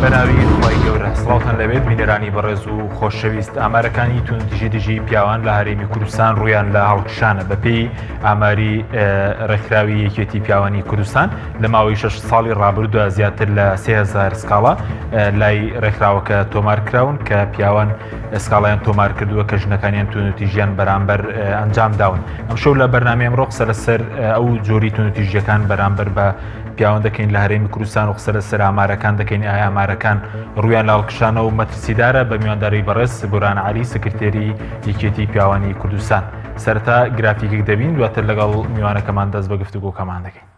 بەناوی خی گەورە سڵاوتان لەبێت بینەرانی بەڕێز و خۆشەویست ئامارەکانی توندژی دژی پیاوان لە هەرێمی کوردستان ڕویان لە هەڵکشانە بەپێی ئاماری ڕێکخراوی یەکێتی پیاوانی کوردستان لە ماوەی 6 ساڵی ڕابردووە زیاتر لە 3000 سکاڵا لای ڕێکخراوەکە تۆمار کراون کە پیاوان ئەسکاڵیان تۆمار کردووە کە ژنەکانیان توندوتیژیان بەرامبەر ئەنجام داون. ئەم شەو لە بەرنامەی ئەمڕۆ قسە لەسەر ئەو جۆری توندوتیژیەکان بەرامبەر بە پیاوان دەکەین لە هەرێمی کوردستان و قسە لەسەر ئامارەکان دەکەین. ئایا ئامارەکان ڕویان لە هەڵکشانە و مەترسیدارە؟ بە میوانداری بەڕێز گۆران عەلی سکرتێری یەکێتی پیاوانی کوردستان. سەرەتا گرافیکێک دەبین، دواتر لەگەڵ میوانەکەمان دەست بە گفتوگۆکەمان دەکەین.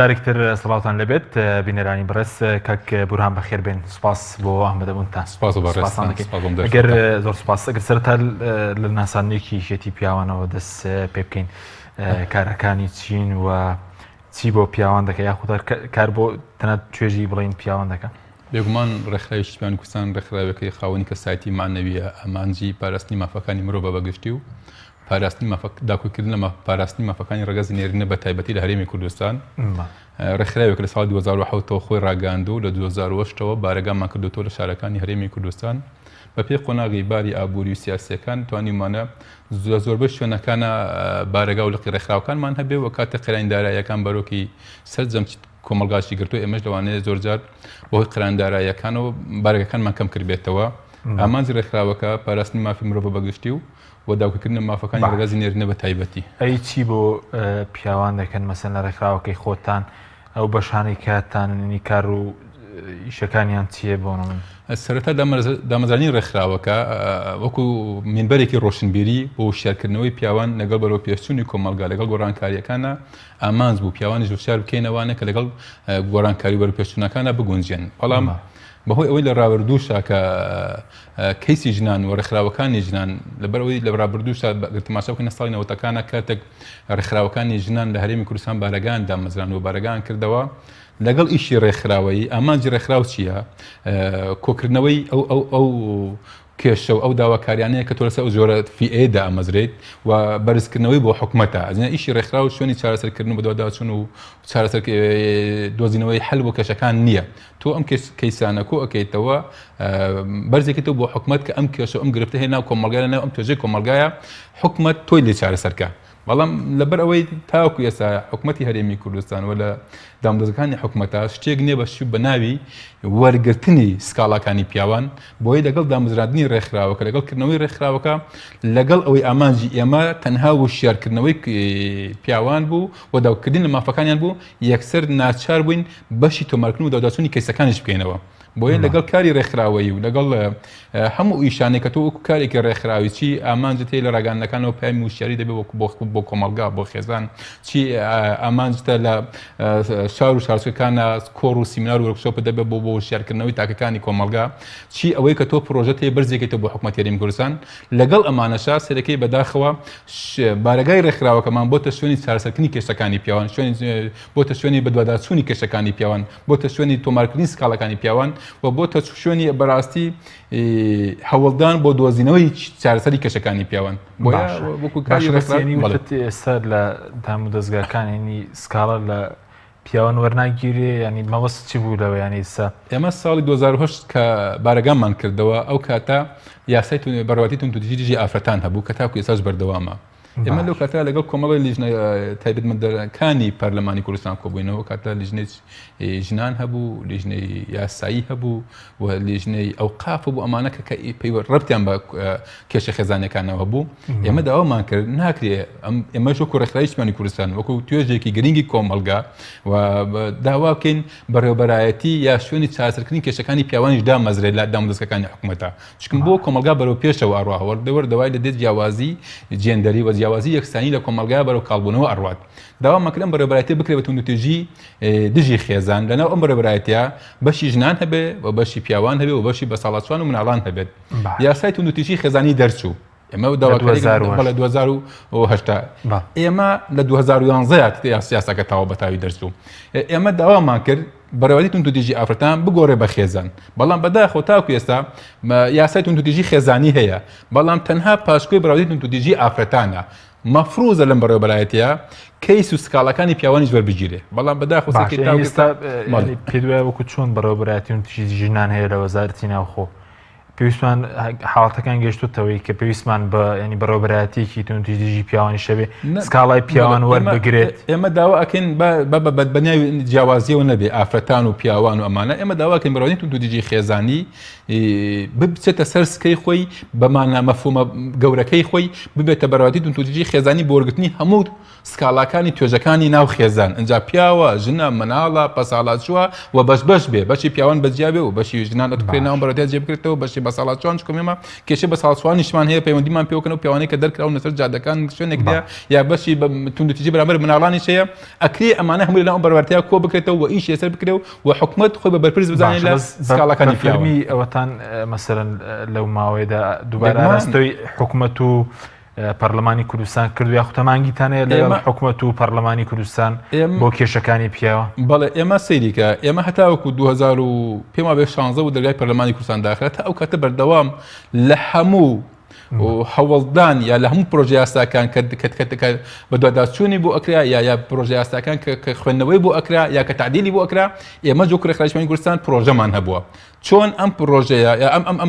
جارێکتر سڵاوتان لەبێت بینەرانی بەڕێز کاک بورهان بەخێر بێن. سوپاس بۆ ئامادەبوونتان. ئەگەر زۆر سوپاس. ئەگەر سەرەتا لە ناسانەیەکی یەکێتی پیاوانەوە دەست پێ بکەین، کارەکانی چین و چی بۆ پیاوان دەکە یاخود کار بۆ تەنانەت توێژی بڵین پیاوان دەکە؟ بێگومان ڕێکخراوی پیاوانی کوردستان ڕێکخراوەکەی خاوەنی کەسایەتی مانەویە ئامانجی پاراستنی مافەکانی مرۆڤ بەگشتی و پاراستنی داخۆکردن لە پاراستنی مافەکانی ڕێگەزی نێرینە بە تایبەتی لە هەرێمی کوردستان. ڕێکخراوێک لە ساڵی 2007 خۆی ڕاگەاندوو و لە 2008ەوە بارەگامان کردوتەوە لە شارەکانی هەرێمی کوردستان بە پێی قۆناغی باری ئابووری و سیاسیەکان توانیمانە زۆربەی شوێنەکانە بارەگا و لەقی ڕێکخراوەکانمان هەبێ و کاتە قەراینداراییەکان بەرۆکی سەرجەم کۆمەڵگاشی گرتو ئێمەش لەوانەیە زۆرجار بۆهۆی قەراینداراییەکانەوە بارەکەکانمان کەم کردبێتەوە. ئامانجی ڕێکخراوەکە پاراستنی مافی مرۆڤ بەگشتی و داوکردنی مافەکانی ڕێگەزی نێرینە بە تایبەتی. ئەی چی بۆ پیاوان دەکەن مەسەن لە ڕێکخراوەکەی خۆتان ئەو بەشانەی کاتتاننی کار و ئیشەکانیان چییە بۆ من؟ سەرەتا دامەزانی ڕێکخراوەکە وەکو منبەرێکی ڕۆشنبیری بۆ شارکردنەوەی پیاوان لەگەڵ بەرەو پێچوونی کۆمەلگا لەگەڵ گۆڕانکاریەکانە ئامانج بوو پیاوانی هۆشیار بکەینەوانە کە لەگەڵ گۆڕانکاری بەرەو پێچوونەکانە بگونجێن. بەڵام بەهۆی ئەوەی لە ڕابردووشە کە کەیسی ژنان و ڕێکخراوەکانی ژنان لەبەرەوەی لە ڕابردووشە تەماشا بکەنە ساڵی نەوەتەکانە کاتێک ڕێکخراوەکانی ژنان لە هەرێمی کوردستان بارەگان دامەزران و بارەگان کردەوە لەگەڵ ئیشی ڕێکخراوەیی ئامانجی ڕێکخراو چییە؟ کۆکردنەوەی ئەو کێشە و ئەو داواکاریانەیە کە تۆ لەسەر ئەو جۆرە فیئێدا ئامەزرێت و بەرزکردنەوەی بۆ حکومەتە ئەجنە ئیشی ڕێکخراو شوێنی چارەسەرکردن بە دۆداچوون و چارەسەر دۆزینەوەی حل بۆ کێشەکان نییە. تۆ ئەم کەیسانە کۆ ئەەکەیتەوە بەرزێکیتەوە بۆ حکومەت کە ئەم کێشە ئەم گرفتە هێنا و کۆمەلگای لەناو ئەم توێژەی کۆمەلگایە حکومەت تۆی لێ چارەسەرکە. بەڵام لەبەر ئەوەی تاوەکو ئێستا حکومەتی هەرێمی کوردستان و لە دامدەزەکانی حکومەتە شتێک نییە بەشی بە ناوی وەرگرتنی سکاڵاکانی پیاوان بۆی لەگەڵ دامەزراندنی ڕێکخراوەکە لەگەڵکردنەوەی ڕێکخراوەکە لەگەڵ ئەوەی ئامانجی ئێمە تەنها وشیارکردنەوەی پیاوان بوو و داوکردن لە مافەکانیان بوو یەکسەر ناچار بووین بەشی تۆمارکردن و داوداچوونی کەیسەکانیش بکەینەوە. بۆیە لەگەڵ کاری ڕێکخراوەیی و لەگەڵ هەموو ئیشانێک کە تۆ وەکو کارێکی ڕێکخراوی چی ئامانجت هەیە لە ڕاگەاندنەکانەوە پامی وشیاری دەبێت بۆ کۆمەلگا بۆ خێزان چی ئامانجتە لە شار و شارچەکانە کۆڕ و سیمینار و وەرکشۆپ دەبێت بۆ وشیارکردنەوەی تاکەکانی کۆمەلگا چی ئەوەی کە تۆ پرۆژەت هەیە بەرزێکێتە بۆ حکومەتی هەرێمی کوردستان لەگەڵ ئەمانەشا سەرەکەی بەداخەوە بارگای ڕێکخراوەکەمان بۆتە شوێنی چارەسەرکردنی کێشەکانی پیاوان بۆتە شوێنی بەدواداچوونی کێشەکانی پیاوان بۆتە شوێنی تۆمارکردنی سکاڵەکانی پیاوان و بۆتە شوێنی بەڕاستی هەوڵدان بۆ دۆزینەوەی چارەسەری کێشەکانی پیاوان. وەکو کاری ئێستا لە دام و دەستگاکانی سکاڵە لە پیاوان وەرناگیرێ ینی مەوەست چی بوو لەوە ینی ئێستا ئێمە ساڵی 2010 کە بارەگانمان کردەوە ئەو کاتە یاسای بەڕێوەتی تونتوتیژی ئافرەتان هەبوو کە تاکو ئێساش بەردەوامە. ئێمە لەو کاتە لەگەڵ کۆمەڵی لیژنە تایبەتمەندەکانی پەرلەمانی کوردستان کۆبووینەوە کاتە لیژنەی ژنان هەبوو لیژنەی یاسایی هەبوو و لیژنەی ئەوقاف بوو ئەمانە کە ڕەبتیان بە کێشە خێزانەکانەوە بوو. ئێمە داوامان کرد ناکرێ ئێمە وەکو ڕێکخراوی کوردستان وەکو توێژێکی گرنگی کۆمەلگا و داوا بکەین بەڕێوەبەرایەتی یا شوێنی چارەسەرکردنی کێشەکانی پیاوانیش دامەزرێت لە دامودەستگاکانی حکومەتە چکم بۆ کۆمەلگا بەرەو پێشەوە ئەڕوا وەردەوای لە دێت جیاوازی جێندەری و جیاوازی یەکسانی لە کۆمەلگا بەرەو کاڵبوونەوە ئەڕوات. داوامان ئەم بەڕێوەبەرایەتی بکرێت بە توندوتیژی دژی خێزان لەناو ئەم بەڕێوەبەرایەتیە بەشی ژنان هەبێ و بەشی پیاوان هەبێ و بەشی بەساڵاتچوان و مناڵان هەبێت. یاسای توندوتیژی خێزانی دەرچوو ئێمە داواکاری 2010 ئێمە لە 2011 یاساکە تاوا بەتاوی دەرچوو. ئێمە داوامان کرد بەڕێوەتی توندوتیژی ئافرەتان بگۆڕێ بە خێزان بەڵام بەداخەوە تاکو ئێستا یاسای توندوتیژی خێزانی هەیە بەڵام تەنها پاشکۆی بەڕێوەتی توندوتیژی ئافرەتانە مەفروزە لەم بەڕێوەبەرایەتیە کەیس و سکاڵەکانی پیاوانیش وەربگیرێ بەڵام بەداخەوە پێدوای وەکو چۆن بەڕێوەبەرایەتی توندوتیژی ژنان هەیە لە وەزارەتی ناوخۆ پێویستمان حاڵەتەکان گەشتوتەوەی کە پێویستمان بە ینی بەڕێوەبەرایەتیەکی توندوتیژی پیاوانی شەبێ سکاڵای پیاوان وەربگرێت. ئێمە داوا ئەکەین بەناوی جیاوازیەوە نەبێ ئافرەتان و پیاوان و ئەمانە ئێمە داواکەین بەڕێوەبەرایەتی توندوتیژی خێزانی بچێتە سەر سکەی خۆی بەمانە مەفهومە گەورەکەی خۆی ببێتە بەڕێوەبەرایەتی توندوتیژی خێزانی بۆ وەرگرتنی هەموو سکاڵاکانی توێژەکانی ناو خێزان ئەنجا پیاوە ژنە مناڵە پەساڵاتچووە و بەش بێ بەشی پیاوان بەجیا بێ و بەشی ژنان دەتوێت ناو بەڕێوەبەرایەتی جێبکرێتەوە بەشی بەساڵاتچوان چکۆمێمە کێشە بەساڵاتچوانیشمان هەیە پەیوەندیمان پێوەکەن و پیاوانەی کە دەرکراون لەسەر جادەکان شوێنێکدا یا بەشی توندوتیژی بەرامبەر مناڵانیش هەیە ئەکرێ ئەمانە هەمووی لەناو بەڕێوەبەرایەتیە کۆ بکرێتەوە و ئیش لەسەر بکرێ و حکومەت خۆی بە بەرپرس بزانێت لە سکاڵەکانی پیاوان. ئەوەتان مەسەرەن لەو ماوەیەدا دووبارە ئاراستەوەی حکومەت و پەرلەمانی کوردستان کردو یا خوتەمانگیتانەیە لەگەڵ حکومەت و پەرلەمانی کوردستان بۆ کێشەکانی پیاوە؟ بەڵێ ئێمە سەیریکە ئێمە هەتاوەکو 2016 و دەرگای پەرلەمانی کوردستان داخرێت ئەو کاتە بەردەوام لە هەموو هەوڵدان یا لە هەموو پرۆژە یاساکان کە بە دواداچوونی بۆ ئەکرا یا پرۆژە یاساکان کە خوێندنەوەی بۆ ئەکرا یا کە تعدیلی بۆ ئەکرا ئێمە جۆ ڕێکخراوی کوردستان پرۆژەمان هەبووە چۆن ئەم پرۆژەیە ئەم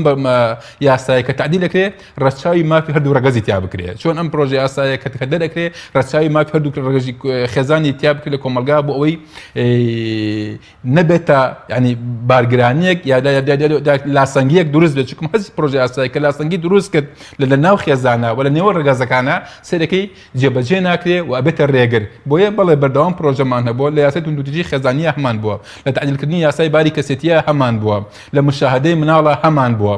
یاسایە کە تعدیل دەکرێ ڕەچاوی مافی هەردوو ڕەگەزی تیا بکرێت چۆن ئەم پرۆژە یاسایە کە دەکرێ ڕەچاوی مافی هەردوو ڕەگەزی خێزانی تیا بکرێت لە کۆمەلگا بۆ ئەوەی نەبێتە ینی بارگرانیەک یا لاسەنگیەک دروست بێت چکم هەز پرۆژە یاسایی کە لاسەنگی دروست کرد لە ناو خێزانە و لە نێوە ڕێگەزەکانە سەرەکەی جێبەجێ ناکرێ و ئەبێتە ڕێگر بۆیە بەڵێ بەردەوام پرۆژەمان هەبووە لە یاسای توندوتیژی خێزانیە هەمان بووە لە تعدیلکردنی یاسای باری کەسێتیە هەمان بووە لە مشاهدەی مناڵە هەمان بووە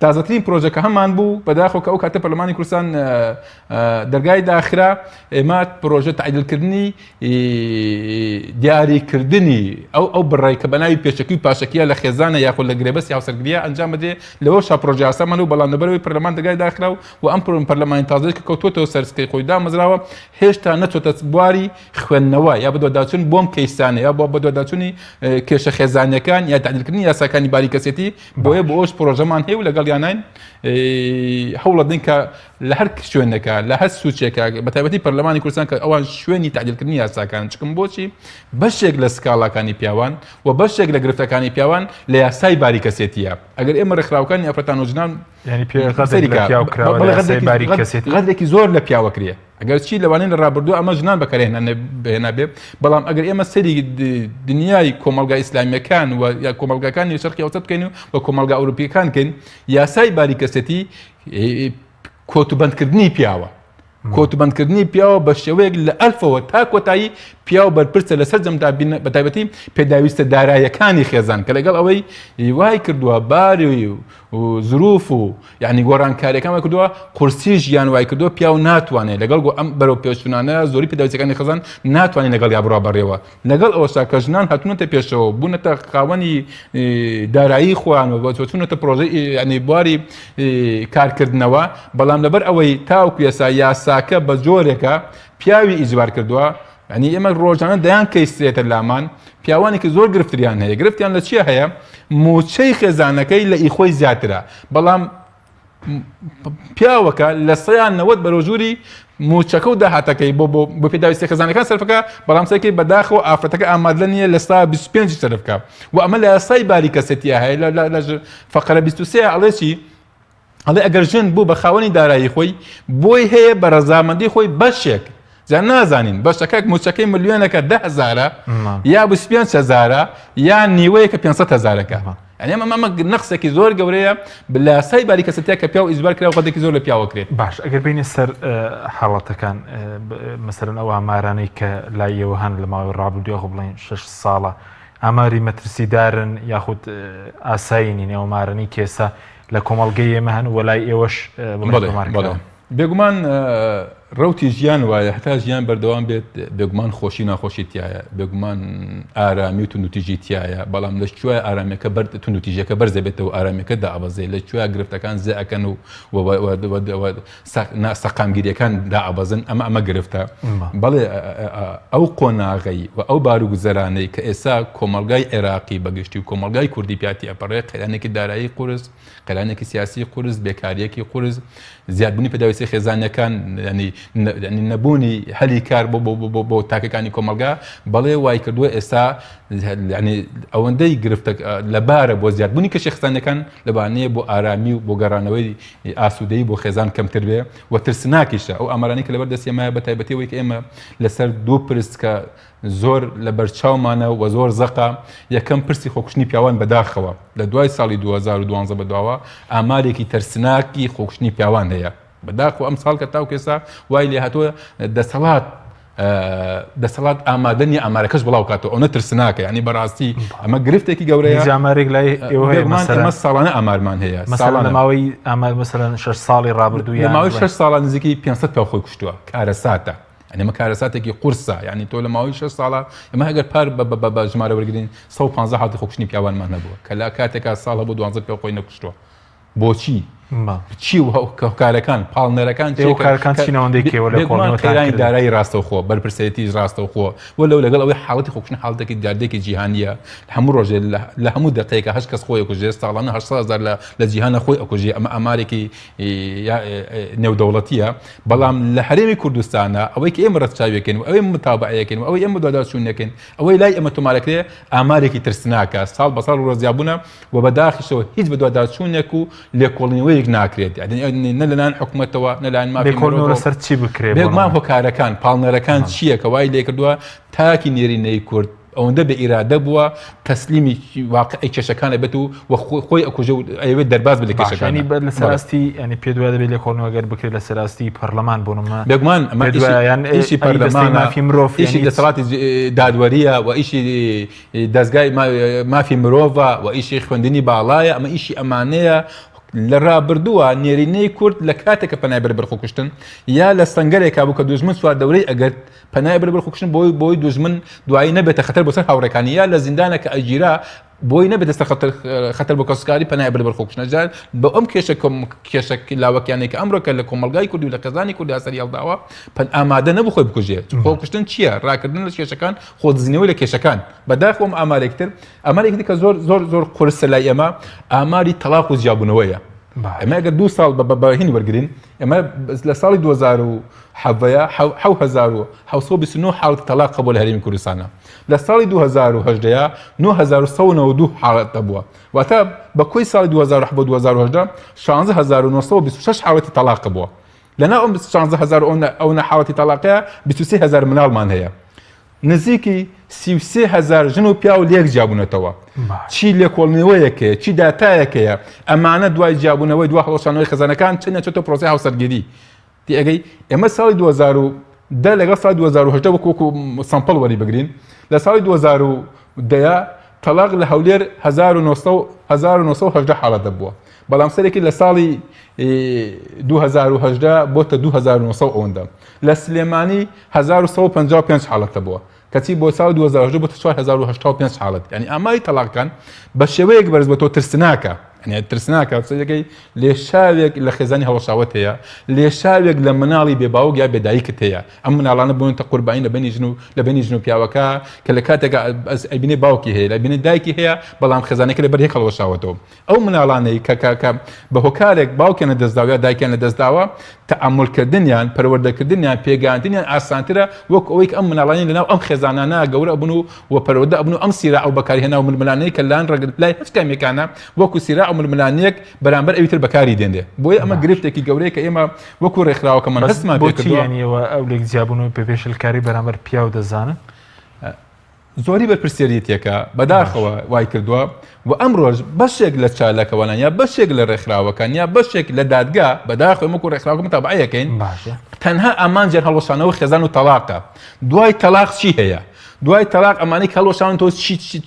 تازەترین پرۆژەکە هەمان بوو بەداخۆ کە ئەو کاتە پەرلەمانی کوردستان دەرگای داخرا ئێمە پرۆژە تعدیلکردنی دیاریکردنی ئەو بڕێ کە بەناوی پێشەکی و پاشەکیە لە خێزانە یاخود لە گرێبەست هاوسەرگریە ئەنجام بدێ لەوەشا پرۆژە ئاسامان و بەڵام لەبەرەوەی پەرلەمان دەرگای داخرا و ئەم پەرلەمانی تازەی کە کەوتوتەوە سەرسکەی خۆی دامەزراوە هێشتا نەچۆتە بواری خوێندنەوە یا بەدواداچوون بۆم کەیسانە یا بۆ بەدواداچوونی کێشە خێزانیەکان یا تعدیلکردنی یاساکانی باریکەسێتی بۆیە بۆ ئەوش پرۆژەمان هەیە و لەگەڵ یانین هەوڵە دین کە لە هەر شوێنەکە لە هەر سوچێکە بە تایبەتی پەرلەمانی کوردستان کە ئەوان شوێنی تعدیلکردنی یاساکان چکم بۆچی بەشێک لە سکاڵاکانی پیاوان و بەشێک لە گرفتەکانی پیاوان لە یاسای باریکەسێتیە ئەگەر ئێمە ڕێکخراوەکانی ئەفرەتان و ژنان غەدرێکی زۆر لە پیاوەکرێ ئەگەر چی لەوانەیە لە ڕابردوو ئەمە ژنان بەکارهێنا بێ بەڵام ئەگەر ئێمە سەری دنیای کۆمەلگا ئیسلامیەکان و یا کۆمەلگاکانی شەرقی ئەوسەد بکەین و کۆمەلگا ئەوروپیەکان بکەین یاسای باریکەسێتی کۆتوبەندکردنی پیاوە کۆتوبەندکردنی پیاوە بە شێوەیەک لە ئەلفەوە تا کۆتایی پیاو بەرپرسە لەسەر جەمدا بەتایبەتی پێداویستە داراییەکانی خێزان کە لەگەڵ ئەوەی وای کردووە باری و ظروف و یعنی گۆڕانکاریەکان کردووە قورسی ژیان وای کردووە پیاو ناتوانێت لەگەڵ ئەم بەرەو پێشونانە زۆری پێداویستەکانی خێزان ناتوانێت لەگەڵ یا بڕوا بەڕێوە لەگەڵ ئەوەشا کە ژنان هاتوونەتە پێشەوە بوونەتە خاوەنی دارایی خۆیان و چۆچونەتە پرۆژەی ینی بواری کارکردنەوە بەڵام لەبەر ئەوەی تاوکو یاساکە بە جۆرێکە پیاوی ئیجبار کردووە ینی ئێمە ڕۆژانە دەیان کەیسرێتە لامان پیاوانێکی زۆر گرفتیان هەیە گرفتیان لە چیە هەیە موچەی خێزانەکەی لە ئیخۆی زیاترە بەڵام پیاوەکە لە 90 بەرەوژووری موچەکە و داهاتەکەی بۆ پێداویستی خێزانەکان سەرفەکە بەڵام سەرکی بەداخەوە ئافرەتەکە ئامادە نیە لە 25 سەرفکە و ئەمە لە یاسای باریکەسێتیە هەیە لە فەقرە 23 ئەڵێ چی ئەڵێ ئەگەر ژن بوو بە خاوەنی دارایی خۆی بۆی هەیە بە ڕەزامەندی خۆی بەشێک جا نازانین بەشەکەک موچەکەی ملیۆنەکە 10,000 یا 25,000 یا نیوەیەکە 500,000ەکە ئەنێ ئەمە نەخسێکی زۆر گەورەیە لە یاسای باریکەسێتیە کە پیا و ئیجبار کرا و خەڵکی زۆر لە پیاوەکرێت باش ئەگەر بینی سەر حاڵەتەکان مەسەرەن ئەو ئامارانەی کە لایەوە هەن لە ماوەی ڕابردووە خۆ بڵێن 6 ساڵە ئاماری مەترسیدارن یاخود ئاسایینی نێوەمارنی کێسە لە کۆمەڵگەی ئێمە هەن وەلای ئێوەش بێگومان ڕەوتی ژیان وایە هەتا ژیان بەردەوام بێت بێگومان خۆشی ناخۆشی تایە بێگومان ئارامی و تونوتیژی تایە بەڵام لە کوێ ئارامەکە بەر تونوتیژەکە بەرزە بێتەوە ئارامەکە دائەبەزێ لە کوێ گرفتەکان زەکەن و سەقامگیریەکان دائەبەزن ئەمە گرفتە بەڵێ ئەو قۆناغی و ئەو باروگوزەرانەی کە ئێستا کۆمەلگای عێراقی بەگشتی و کۆمەلگای کوردی پیاتی ئەپەڕێ قەیرانێکی دارایی قورس قەیرانێکی سیاسی قورس بێکاریەکی قورس زیادبوونی پێداویستی خێزانەکان ینی نەبوونی هەلی کار بۆ تاکەکانی کۆمەلگا بەڵێ وای کردووە ئێستا ئەوەندەی گرفتە لەبارە بۆ زیادبوونی کەشی خێزانەکان لەبانەیە بۆ ئارامی و بۆ گەڕانەوەی ئاسوودەی بۆ خێزان کەمتر بێ و ترسناکیشە ئەو ئامارانی کە لەبەر دەستێمایە بە تایبەتیەوەی کە ئێمە لەسەر 2 پرس کە زۆر لە بەرچاومانە و زۆر زەقا یەکەم پرسی خۆکوشتنی پیاوان بەداخەوە لە دوای ساڵی 2012 بەداوە ئامارێکی ترسناکی خۆکوشتنی پیاوان هەیە بەداخەوە ئەم ساڵ کە تاو کێسا وای لێ هاتووە دەسەڵات ئامادەنی ئامارەکەش بڵاو کاتەوە ئەو نەترسناکە ینی بەڕاستی ئەمە گرفتێکی گەورەیە ئامارێک لای ئێمە ساڵانە ئامارمان هەیە ساڵانە ماوەی ئامار مەسەلەن 6 ساڵی ڕابردووی ماوەی 6 ساڵان نزیکی 500 پیا خۆی کوشتووە کارەساتە ئەمە کارەساتێکی قورسە یعنی تۆ لە ماوەی 6 ساڵە ئەمە ئەگەر پار بە ژمارە وەرگرین 150 هاتی خۆکشتنی پیاوانمان نەبووە کە لە کاتێکا ساڵە بۆ 12 پیا خۆی نەکوشتووە بۆچی چی کارەکان پاڵنەرەکان قەیرانی دارایی ڕاستەوخۆ بەرپرسێتی ڕاستەوخۆ و لەو لەگەڵ ئەوەی حاڵەتی خۆکشتن حاڵەتێکی جاردێکی جیهانیە هەموو ڕۆژێ لە هەموو دقەیەکە 8 کەس خۆی ئەکوژێ ساڵانە 800,000 لە جیهانە خۆی ئەکوژێ ئەمە ئامارێکی نێودەوڵەتیە بەڵام لە هەرێمی کوردستانە ئەوەی کە ئێمە ڕەتچاویەکەین و ئەوەی متابعەکەین و ئەوەی ئێمە دوادارچوونەکەین ئەوەی لای ئەمە تۆمارەکرێ ئامارێکی ترسناکە ساڵ بە ساڵ ڕۆزیابوونە و بەداخیشەوە هیچ بە دوادارچوونێک و لێکۆڵینەوەیەک ناکرێت نە لەلایەن حکوومەتەوە نەلایەن مافی سەر چی بکرێت بێگومان هۆکارەکان پاڵنەرەکان چییە کە وای لێ کردووە تاکی نێرینەی کورد ئەوەندە بە ئیرادە بووە تەسلیمی واقعی کێشەکانە بێت و خۆی ئەکوژە و ئەوێت دەرباز بێت لە کێشەکانی لە سەراستی ینی پێ دوای دەبێت لێکۆڵینەوەگەر بکرێت لە سەراستی پەرلەمان بۆنمە بێگومان ئیشی پەرلەمان مافی مرۆڤ ئیشی دەسەڵاتی دادوەریە و ئیشی دەستگای مافی مرۆڤە و ئیشی خوێندنی باڵایە ئەمە ئیشی ئەمانەیە لە ڕابردووە نێرینەی کورد لە کاتێکە پەنای بەربەرخۆکوشتن یا لە سنگەرێکا بوو کە دوژمن سوار دەورەی ئەگەر پەنای بەربەرخۆکوشتن بۆی دوژمن دوایی نەبێتە خەتەر بۆ سەر هاوڕێکانی یا لە زیندانە کە ئەگیرا بۆی نەبێت دەستە خەتەر بۆ کەسکاری پەنای بەربەرخۆکوشتنە جار بە ئەم کێشە لاوەکیانێک کە ئەمڕۆکە لە کۆمەلگای کوردی و لە قەزانی کوردی هەسەری هەڵداوە ئامادە نەبوو خۆی بکوژێت خۆکوشتن چییە ڕاکردن لە کێشەکان خۆدزینەوەی لە کێشەکان بەداخۆم ئامارێکتر ئەمارێکی کە زۆر قورسە لای ئێمە ئاماری تەلاق و جیابوونەوەیە ئەمە ئەگەر 2 ساڵ بەهین وەرگرین ئەمە لە ساڵی 2007 حاڵەتی تەلاق قبول لە هەرێمی کوردستانە لە ساڵی 2010 9192 حاڵەت بووە واتە بە کۆی ساڵی 2010 16926 حاڵەتی تەلاق بووە لەنا ئەم 16000 ئەو حاڵەتی تەلاقەیە 23000 مناڵمان هەیە نزیکی 33000 ژن و پیا و لێک جیابوونەتەوە چی لێکۆڵنەوەیەکەیە چی داتایەکەیە ئەمانە دوای جیابوونەوەی دوا هەڵۆشانەوەی خەزانەکان چنە چۆتە پرۆسی هاوسەرگیری ئەگەی ئێمە ساڵی 2010 لەگەڵ ساڵی 2010 وەکو سامپڵ وەری بگرین لە ساڵی 2010 تەلاق لە هەولێر 1970 حاڵەت دەبووە بەڵام سەرێکی لە ساڵی 2010 بۆتە 2900 ئەوەندە لە سلێمانی 1155 حاڵەت دەبووە کەچی بۆ ساڵی 2010 بۆتە 4085 حاڵەت یعنی ئاماری تەلاقەکان بە شێوەیەک بەرز بە تۆ ترسناکە ترسناکە سەرەکەی لێشاوێک لە خێزانی هەڵەشاوت هەیە لێشاوێک لە مناڵی بێباوک یا بێدایکت هەیە ئەم مناڵانە بوونتە قوربانی لە بینی ژن و پیاوەکە کە لە کاتێکە ئەبینێ باوکی هەیە لە بینێ دایکی هەیە بەڵام خێزانەکە لەبەر هێک هەڵەشاوتەوە ئەو مناڵانەی کە بە هۆکارێک باوکیان لەدەستداوە یا دایکیان لەدەستداوە تەعاملکردنیان پەروەردەکردنیان پێگانتنیان ئاسانترە وەک ئەوەی کە ئەم مناڵانی لەناو ئەم خێزانانە گەورە بوون و پەروەردە ئەبن و ئەم سیرا ئەو بەکارهێنا و ململانەی کە لان ڕەگرت لای هەچ کامێکانە وەکو سیرا ئەو ململانەیەک بەرامبەر ئەویتر بەکاری دێنێ بۆیە ئەمە گرفتێکی گەورەیە کە ئێمە وەکو ڕێکخراوەکەمان هەستمان پێ کردووە ئەو لێک جیابوونەوەی پێشێلکاری بەرامبەر پیا و دەزانن زۆری بەرپرسیەریەتێکە بەداخەوە وای کردووە و ئەمڕۆژ بەشێک لە چالەکەوانان یا بەشێک لە ڕێکخراوەکان یا بەشێک لە دادگا بەداخەوە وەکو ڕێکخراوەکە متابعەکەین تەنها ئامانجێر هەڵۆشانەوە خێزان و تەلاقە دوای تەلاق چی هەیە دوای تەلاق ئەمانەی هەڵۆشان تۆ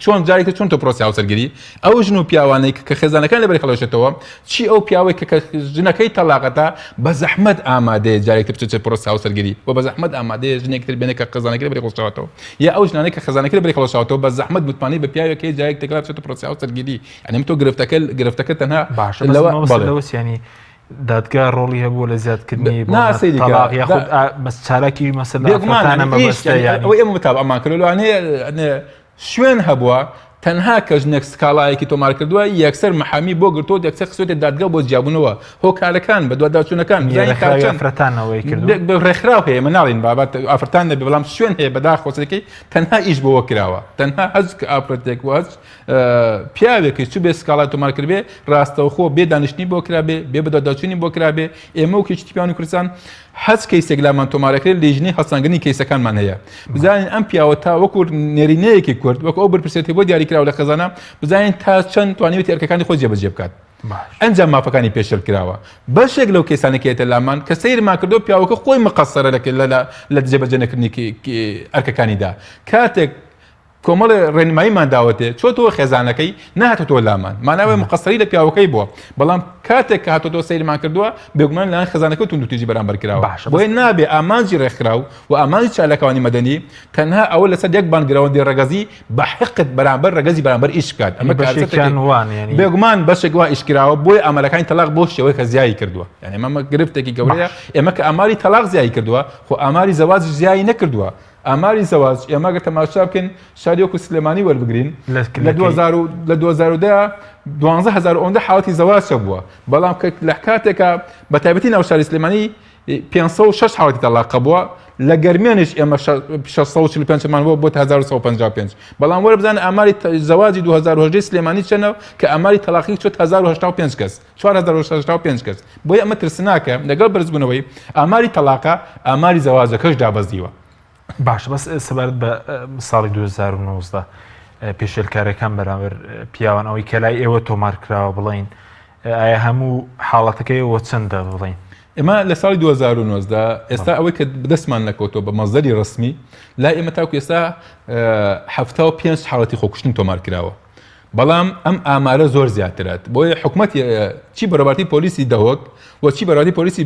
چۆن جارێکتر چۆن تۆ پرۆسی هاوسەرگیری ئەو ژن و پیاوانەی کە خێزانەکان لەبەر هەڵۆشێتەوە چی ئەو پیاوەی کە ژنەکەی تەلاقەتە بە زەحمەت ئامادەیە جارێکتر بچێت پرۆسی هاوسەرگیری و بە زەحمەت ئامادەیە ژنێکتر بێنێ کە خێزانەکەی لەبەر هەڵۆشاوەتەوە یا ئەو ژنانەی کە خێزانەکەی لەبەر هەڵۆشاوەتەوە بە زەحمەت متمانی بە پیاوێکی جارێک تێکلا بچێت پرۆسی هاوسەرگیری یعنی تۆ گرفتەکە تەنها لەوە دادگا ڕۆڵی هەبووە لە زیادکردنی چالاکی ئەوەی ئەمە بتاب ئەمان کردوانەیە شوێن هەبووە تەنها کە ژنێک سکاڵایەکی تۆمار کردووە یەکسەر محامی بۆ گرتۆ یەکسەر خسوێتە دادگا بۆ جیابوونەوە هۆکارەکان بە دوواداچوونەکان ئافرەتانەوەی کرد ڕێکخراو هەیە مناڵین بابات ئافرەتان دەبێ بەڵام شوێن هەیە بەداخۆسەکەی تەنها ئیش بۆوە کراوە تەنها هەز کە ئافرەتێک وەز پیاوێکی چوو بێ سکاڵای تۆمار کردبێ ڕاستەوخۆ بێ دانیشتنی بۆ کرابێ بێ بەدواداچوونی بۆ کرابێ ئێمە و کێشتی پیاوانی کوردستان هەست کەیسێک لامان تۆمارەکرێت لێژنەی هەڵسانگرنی کەیسەکانمان هەیە بزانین ئەم پیاوە تا وەکو نێرینەیەکی کورد وەکو ئەو بەرپرسێتی بۆ دیاریکراوە لە خەزانە بزانین تا چەند توانێتی ئەرکەکانی خۆی جێبەجێ بکات ئەنجام مافەکانی پێشل کراوە بەشێک لەو کێسانێکێتە لامان کە سەیرمان کردو پیاوەکە خۆی مقەسەرە لە جێبەجێنەکردنی ئەرکەکانیدا کاتێک کۆمەڵ ڕێنماییمان داوەتێ چۆتەوە خێزانەکەی نهاتۆ لامان ماناوێ مقەسەری لە پیاوەکەی بووە بەڵام کاتێک کە هاتۆ سەیرمان کردووە بێگومان لەلاەن خێزانەکە تونند و تیژی بەرامبەر کراوە بۆیە نابێ ئامانجی ڕێکخراو و ئامانجی چالەکانی مەدەنی تەنها ئەوە لەسەر یەک بانگراوەندی ڕەگەزی بە حقت بەرامبەر ڕەگەزی بەرامبەر ئیش بکات ئەمە بێگومان بەشێک وا ئیشکراوە بۆی ئەمەلەکانی تەلاق بۆ شێوەی کە زیایی کردووە یعنی ئەمە گرفتێکی گەورەیە ئێمە کە ئاماری تەلاق زیایی کردووە خۆ ئاماری زەواج زیایی نەکردووە ئاماری زەواج ئێمە گە تەماشا بکەین شاریۆک و سلێمانی وەربگرین لە 2010 12000 ئەوەندە حاڵەتی زەواج بووە بەڵام کە لە کاتێکە بە تایبەتی ناو شاری سلێمانی 506 حاڵەتی تەلاق بووە لە گەرمێنش ئێمە 645 مان بۆ 1155 بەڵام وەرە بزانە ئاماری زەواجی 2010 سلێمانی چەنە کە ئاماری تەلاقی چۆت 1085 کەس 4085 کەس بۆیە ئەمە ترسناکە لەگەڵ بەرزبوونەوەی ئاماری تەلاقە ئاماری زەواجەکەش دابەزیوە باش بەس سەبارەت بە ساڵی 2019 پێشێلکارەکان بەرامبەر پیاوان ئەوەی کە لای ئێوە تۆمار کراوە بڵین ئایا هەموو حاڵەتەکەیەوە چەندە بڵین ئێمە لە ساڵی 2019 ئێستا ئەوەی کە دەستمان نەکەوتەوە بە مەزدەری ڕسمی لای ئێمە تاکو ئێستا 75 حاڵەتی خۆکوشتن تۆمار کراوە بەڵام ئەم ئامارە زۆر زیاترات بۆیە حکوومەت چی بەڕێوەبەری پۆلیسی دەهۆک و چی بەڕێوەبەری پۆلیسی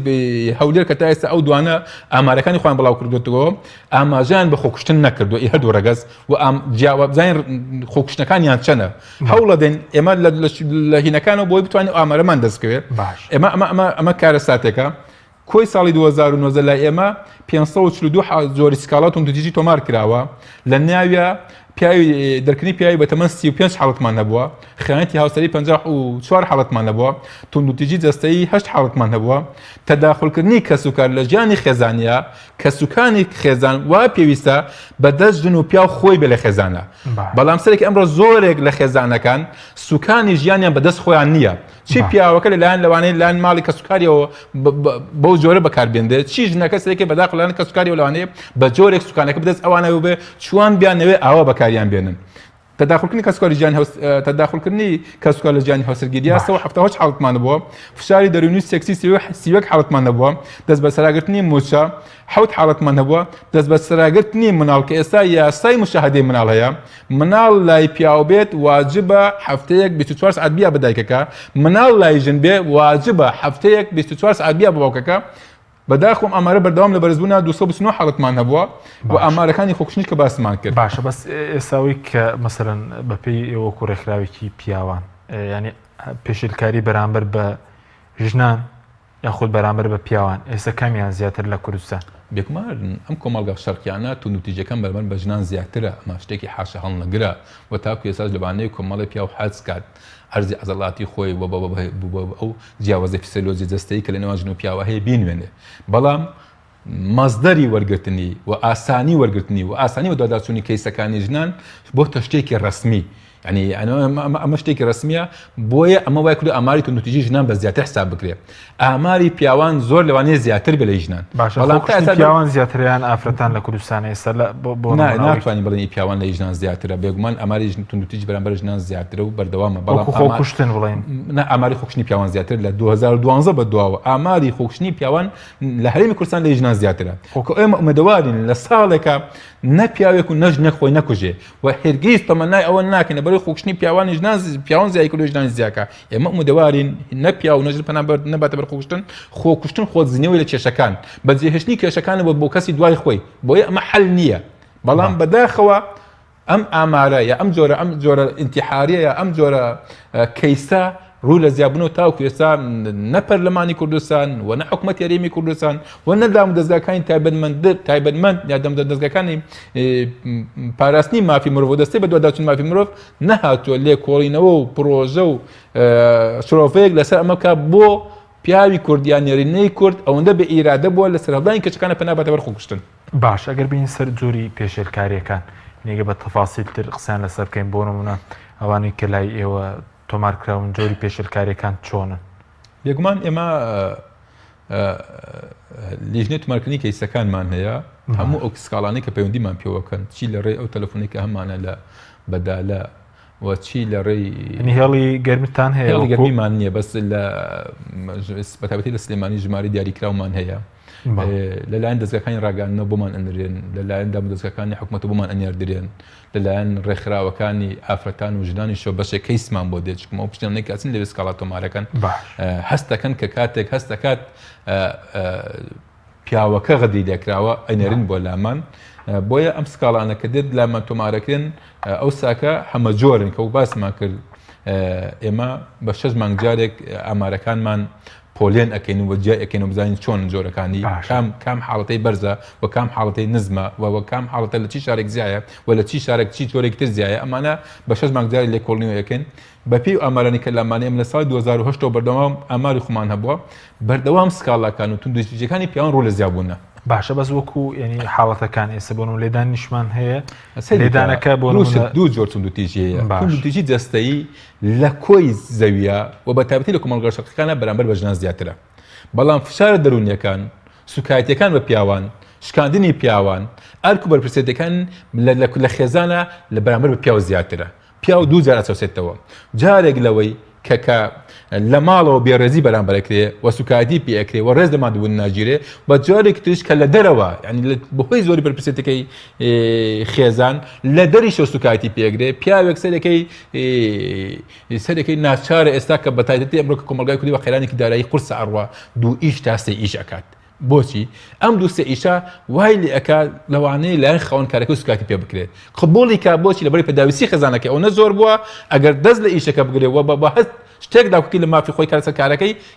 هەولێر کە تا ئێستا ئەو دوانە ئامارەکانی خۆیان بڵاو کردوێتەوە ئاماژیان بە خۆکوشتن نەکردو هەردوو ڕەگەز و جیاوابزانین خۆکوشتەکانیان چەنە هەوڵە دێن ئێمە لە هینەکانەوە بۆی بتوانین ئامارەمان دەستکەوێت ئەمە کارە ساتێکە کۆی ساڵی 2009 لای ئێمە 542 زۆری سکاڵات توندوتیژی تۆمار کراوە لە ناویە پیاوی دەرکردنی پیاوی بە تەمەن 35 حاڵەتمان هەبووە خیانەتی هاوسەری 54 حاڵەتمان هەبووە توندوتیژی جەستەیی 8 حاڵەتمان هەبووە تەداخولکردنی کەسوکار لە ژیانی خێزانیە کەسوکانی خێزان وا پێویستە بەدەست ژن و پیا خۆی بێ لە خێزانە بەڵام سەرێک ئەمڕۆ زۆرێک لە خێزانەکان سوکانی ژیانیان بەدەست خۆیان نییە چی پیاوەکە لەلایەن لەوانەیە لایەن ماڵی کەسوکاریەوە بەو جۆرە بەکاربێنێت چی ژنەکە سەرێکی بەداخل لایەن کەسوکاریەوە لەوانەیە بە جۆرێک سوکانەکە بەدەست ئەوانەوە بێ چوان بیانەوێ ئاوا بەکاریان بێنن تداخلکردنی کەسوکاری ژیانی تداخلکردنی کەسوکار لە ژیانی هاوسەرگیریە 178 حاڵەتمان هەبووە فشاری دەرونی سێکسی 31 حاڵەتمان هەبووە دەست بە سەراگرتنی موچە 7 حاڵەتمان هەبووە دەست بە سەراگرتنی مناڵ کە ئێستا یاسای مشاهدەی مناڵ هەیە مناڵ لای پیاو بێت واجبە هەفتەیەک 24 ساعت بیا بە دایکەکە مناڵ لای ژن بێ واجبە هەفتەیەک 24 ساعت بیا بە باوکەکە بەداخۆم ئەمارە بەردەوام لە بەرزبوونا 229 حاڵەتمان هەبووە و ئامارەکانی خۆکوشتنی کە باسمان کرد باشە بەس ئێستاوی کە مەسەرەن بەپێی ئێوە ڕێکخراوێکی پیاوان ینی پێشلکاری بەرامبەر بە ژنان یاخود بەرامبەر بە پیاوان ئێستا کامیان زیاتر لە کوردستان بێگومان ئەم کۆمەڵگە شەرقیانە توندوتیژەکان بەرامبەر بە ژنان زیاترە ئەمە شتێکی حاشە هەڵنەگرە و تاکو ئێستاش لەبانەی کۆمەڵی پیا و حەز کات ئەرزی عەزەڵاتی خۆی ئەو جیاوازە فیسیۆلۆژی جەستەیی کە لە نێوان ژن و پیاوە هەیە بینوێنێ بەڵام مەزدەری وەرگرتنی و ئاسانی وەرگرتنی و ئاسانی و دواداچوونی کەیسەکانی ژنان بۆ شتێکی ڕەسمی ینی ئەمە شتێکی ڕسمیە بۆیە ئەمە وای کرد ئاماری توندوتیژی ژنان بە زیاتر حساب بکرێت ئاماری پیاوان زۆر لەوانەیە زیاتر بێ لە ژنان بەڵام پیاوان زیاتریان ئافرەتان لە کوردستانە ئێستا ناتوانین بڵێن پیاوان لە ژنان زیاترە بێگومان ئاماری توندوتیژی بەرامبەر ژنان زیاترە و بەردەوامە بەڵام خۆکوشتن بڵێن ئاماری خۆکشتنی پیاوان زیاتر لە 2012 بەدواوە ئاماری خۆکشتنی پیاوان لە هەرێمی کوردستان لە ژنان زیاترە ئێمە ئومێدەوارین لە ساڵێکە نە پیاوێک و نەژنە خۆی نەکوژێ و هەرگیز تەمەنای ئەوە ناکەین بەڕێ خۆکشتنی پیاوانی ژنان پیاوان زیای کرد و ژنان زیاکە ئێمە ئومێدەوارین نە پیا و نەژن پەنابەر نەباتە بەر خۆکوشتن خۆزنەوەی لە کێشەکان بەجێهێشتنی کێشەکانە بۆ کەسی دوای خۆی بۆیە ئەمە حەل نییە بەڵام بەداخەوە ئەم ئامارە یا ئەم جۆرە ئینتیحاریە یا ئەم جۆرە کەیسە ڕوو لە زیابوونەوە تاوکو ئێستا نە پەرلەمانی کوردستان و نە حکوومەتی هەرێمی کوردستان و نەدام دەستگاکانی تایبەتمەند یا دەستگاکانی پاراستنی مافی مرۆڤ و دەستەی بە دواداچوون مافی مرۆڤ نەهاتووە لێکۆڵینەوە و پرۆژە و شرۆفەیەک لەسەر ئەمە بکات بۆ پیاوی کوردیان نێرینەی کورد ئەوەندە بە ئیرادە بووە لە سەرهەڵدانی کەچەکانە پەنابەتە بەر خۆکوشتن باش ئەگەر بین سەر جۆری پێشێلکاریەکان نیگە بە تەفاسیلتر قسەیان لەسەر بکەین بۆ نمونە ئەوانەی کە لای ئێوە تۆمارکراون جۆری پێشێلکاریەکان چۆنن بێگومان ئێمە لیژنەی تۆمارکردنی کەیسەکانمان هەیە هەموو ئەو سکاڵانەی کە پەیوەندیمان پێوەکەن چی لە ڕێی ئەو تەلەفۆنی کە هەمانە لە بەدالە وچی لە ڕێی هێڵی گەرمیتان هەیە هێڵی گەرمیمان نییە بەس لە بەتابەتی لە سلێمانی ژماری دیاریکراومان هەیە لەلایەن دەستگاکانی ڕاگەاندنەوە بۆمان ئەنرێن لەلایەن دامودەستگاکانی حکوومەت بۆمان ئەنیاردرێن لەلایەن ڕێکخراوەکانی ئافرەتان و ژنانی شۆ بەشێک کەیسمان بۆ دێت چکمە ئەو پشتیانەی کەچن لەوێ سکاڵا تۆمارەکەن هەستەکەن کە کاتێک هەستەکات پیاوەکە غەدی لێکراوە ئەنێرن بۆ لامان بۆیە ئەم سکاڵانە کە دێت لامان تۆمارەکرێن ئەو ساکە هەمە جۆرن کە و باسمان کرد ئێمە بە 6 مانگ جارێک ئامارەکانمان پۆلێن ئەەکەین و جیا ئەەکەین و بزانین چۆن جۆرەکانی کام حاڵەتەی بەرزە و کام حاڵەتەی نزمە و کام حاڵەتە لە چی شارێک زیایە و لە چی شارێک چی جۆرێک تر زیایە ئەمانە بە 6 مانگ جاری لێ کۆڵنیەوە ئەەکەین بەپی ئامارانی کە لامانەیەم لە ساڵی 2008 بەردەوام ئاماری خۆمان هەبووە بەردەوام سکاڵاکان و توندوتیژیەکانی پیاوان ڕوو لە زیابوونە باشە بەس وەکو ینی حاڵەتەکان ئێستا بۆ لێدان نیشمان هەیە لێدانەکە بۆ دوو جۆر توندوتیژی هەیە توندوتیژی جەستەیی لە کۆی زەویە و بە تایبەتی لە کۆمەڵگە شەقەکانە بەرامبەر بە ژنان زیاترە بەڵام فشارە دەرونیەکان سوکایەتیەکان بە پیاوان شکاندنی پیاوان ئەرک و بەرپرسێتەکان لە خێزانە لە بەرامبەر بە پیاو زیاترە پیاو دوو جار ئەچەوسێتەوە جارێک لەوەی کە لە ماڵەوە بێڕێزی بەرامبەرەکرێ و سوکایەتی پێکرێ و ڕێز دەمادبوون ناگیرێ بە جارێک تریش کە لە دەرەوە ینی بەهۆی زۆری بەرپرسێتەکەی خێزان لە دەریشە سوکایەتی پێگرێ پیاوێک سەرەکەی ناچارە ئێستا کە بەتایبەتی ئەمڕۆ کە کۆمەلگای کوردی بە خێرانێکی دارایی قورس ئەڕوا دوو ئیش تا سێ ئیش ئەکات بۆچی ئەم دوو سێ ئیشە وای لێ ئەکات لەوانەیە لایەن خاوەنکارەکە و سوکایەتی پێ بکرێت قبوڵی کا بۆچی لەبەری پێداویستی خێزانەکەی ئەو نە زۆر بووە ئەگەر دەست لە ئیشەکە بگرێەوە بە هەست شتێک داوکی لە مافی خۆی کارسەر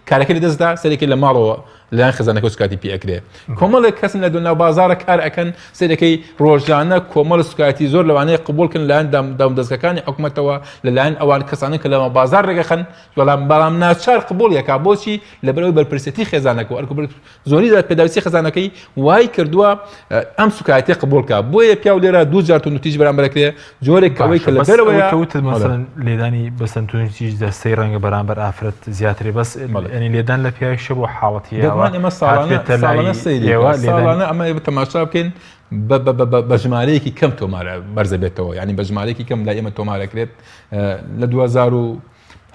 کارەکەی لە دەستدا سەرێکی لە ماڵەوە لایەن خێزانەکە و سوکایەتی پێکرێ کۆمەڵێک کەسن لە ناو بازارە کار ئەکەن سەرەکەی ڕۆژانە کۆمەڵ سوکایەتی زۆر لەوانەیە قبولکن لایەن دام دەستگەکانی حکوومەتەوە لەلایەن ئەوان کەسانە کە لەمە بازار ڕێگەخەن بەڵام ناچار قبوڵیەکە بۆچی لەبەرەوەی بەرپرسێتی خێزانەکە و زۆری پێداویستی خێزانەکەی وای کردووە ئەم سوکایەتی قبولکە بۆیە پیاو لێرە دوو جار تونوتیش بەرامبەرەکرێ جۆرێک ئەوەی کە لەبەرەوەیە مثلا لێدانی بەسەنتونیش دەستەی ڕەنگە بەرامبەر ئافرەت زیاتری بەس ینی لێدان لە پیاویشە بۆ حاڵەتی ئێمە ساڵانە ئەمە تەماشا بکەین بە ژمارەیەکی کەم تۆمارە بەرزە بێتەوە ینی بە ژمارەیەکی کەم لای ئێمە تۆمارەکرێت لە 2010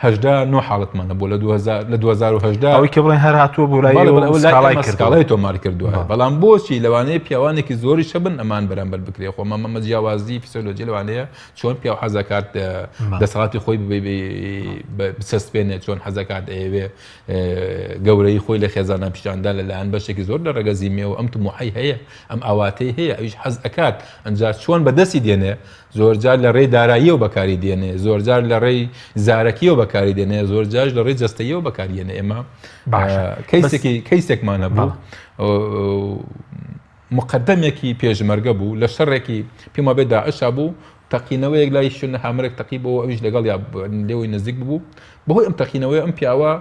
9 حاڵەتمانە بۆ لە 2010 ئەوەی کە بڵێن هەر هاتووە بۆ لای سکاڵای تۆمار کردووە بەڵام بۆچی لەوانەیە پیاوانێکی زۆری شەبن ئەمان بەرامبەر بکرێ خۆ مەمە جیاوازی فیسیۆلۆجی لەوانەیە چۆن پیاو حەزەکات دەسەڵاتی خۆی بسەسپێنێت چۆن حەزەکات ئەوێ گەورەی خۆی لە خێزانە پیشاندا لەلایەن بەشێکی زۆر لە ڕێگەزیمێ و ئەم توموحی هەیە ئەم ئاواتەی هەیە ئەویش حەز ئەکات ئەنجا چۆن بەدەستی دێنێ زۆرجار لە ڕێی داراییەوە بەکاری دێنێ زۆرجار لە ڕێی زارەکیەوە بەکاری دێنێ زۆرجار لە ڕێی جەستەیەوە بەکارێنێ ئێمە کەیسێکمانە بوو مقدمێکی پێشمەرگە بوو لە شەڕێکی پێما بێ داعشا بوو تەقینەوەیەک لای شوێنە هامرێک تەقیبەوە ئەویش لەگەڵ یا لێوەی نزیک بوو بەهۆی ئەم تەقینەوەی ئەم پیاوە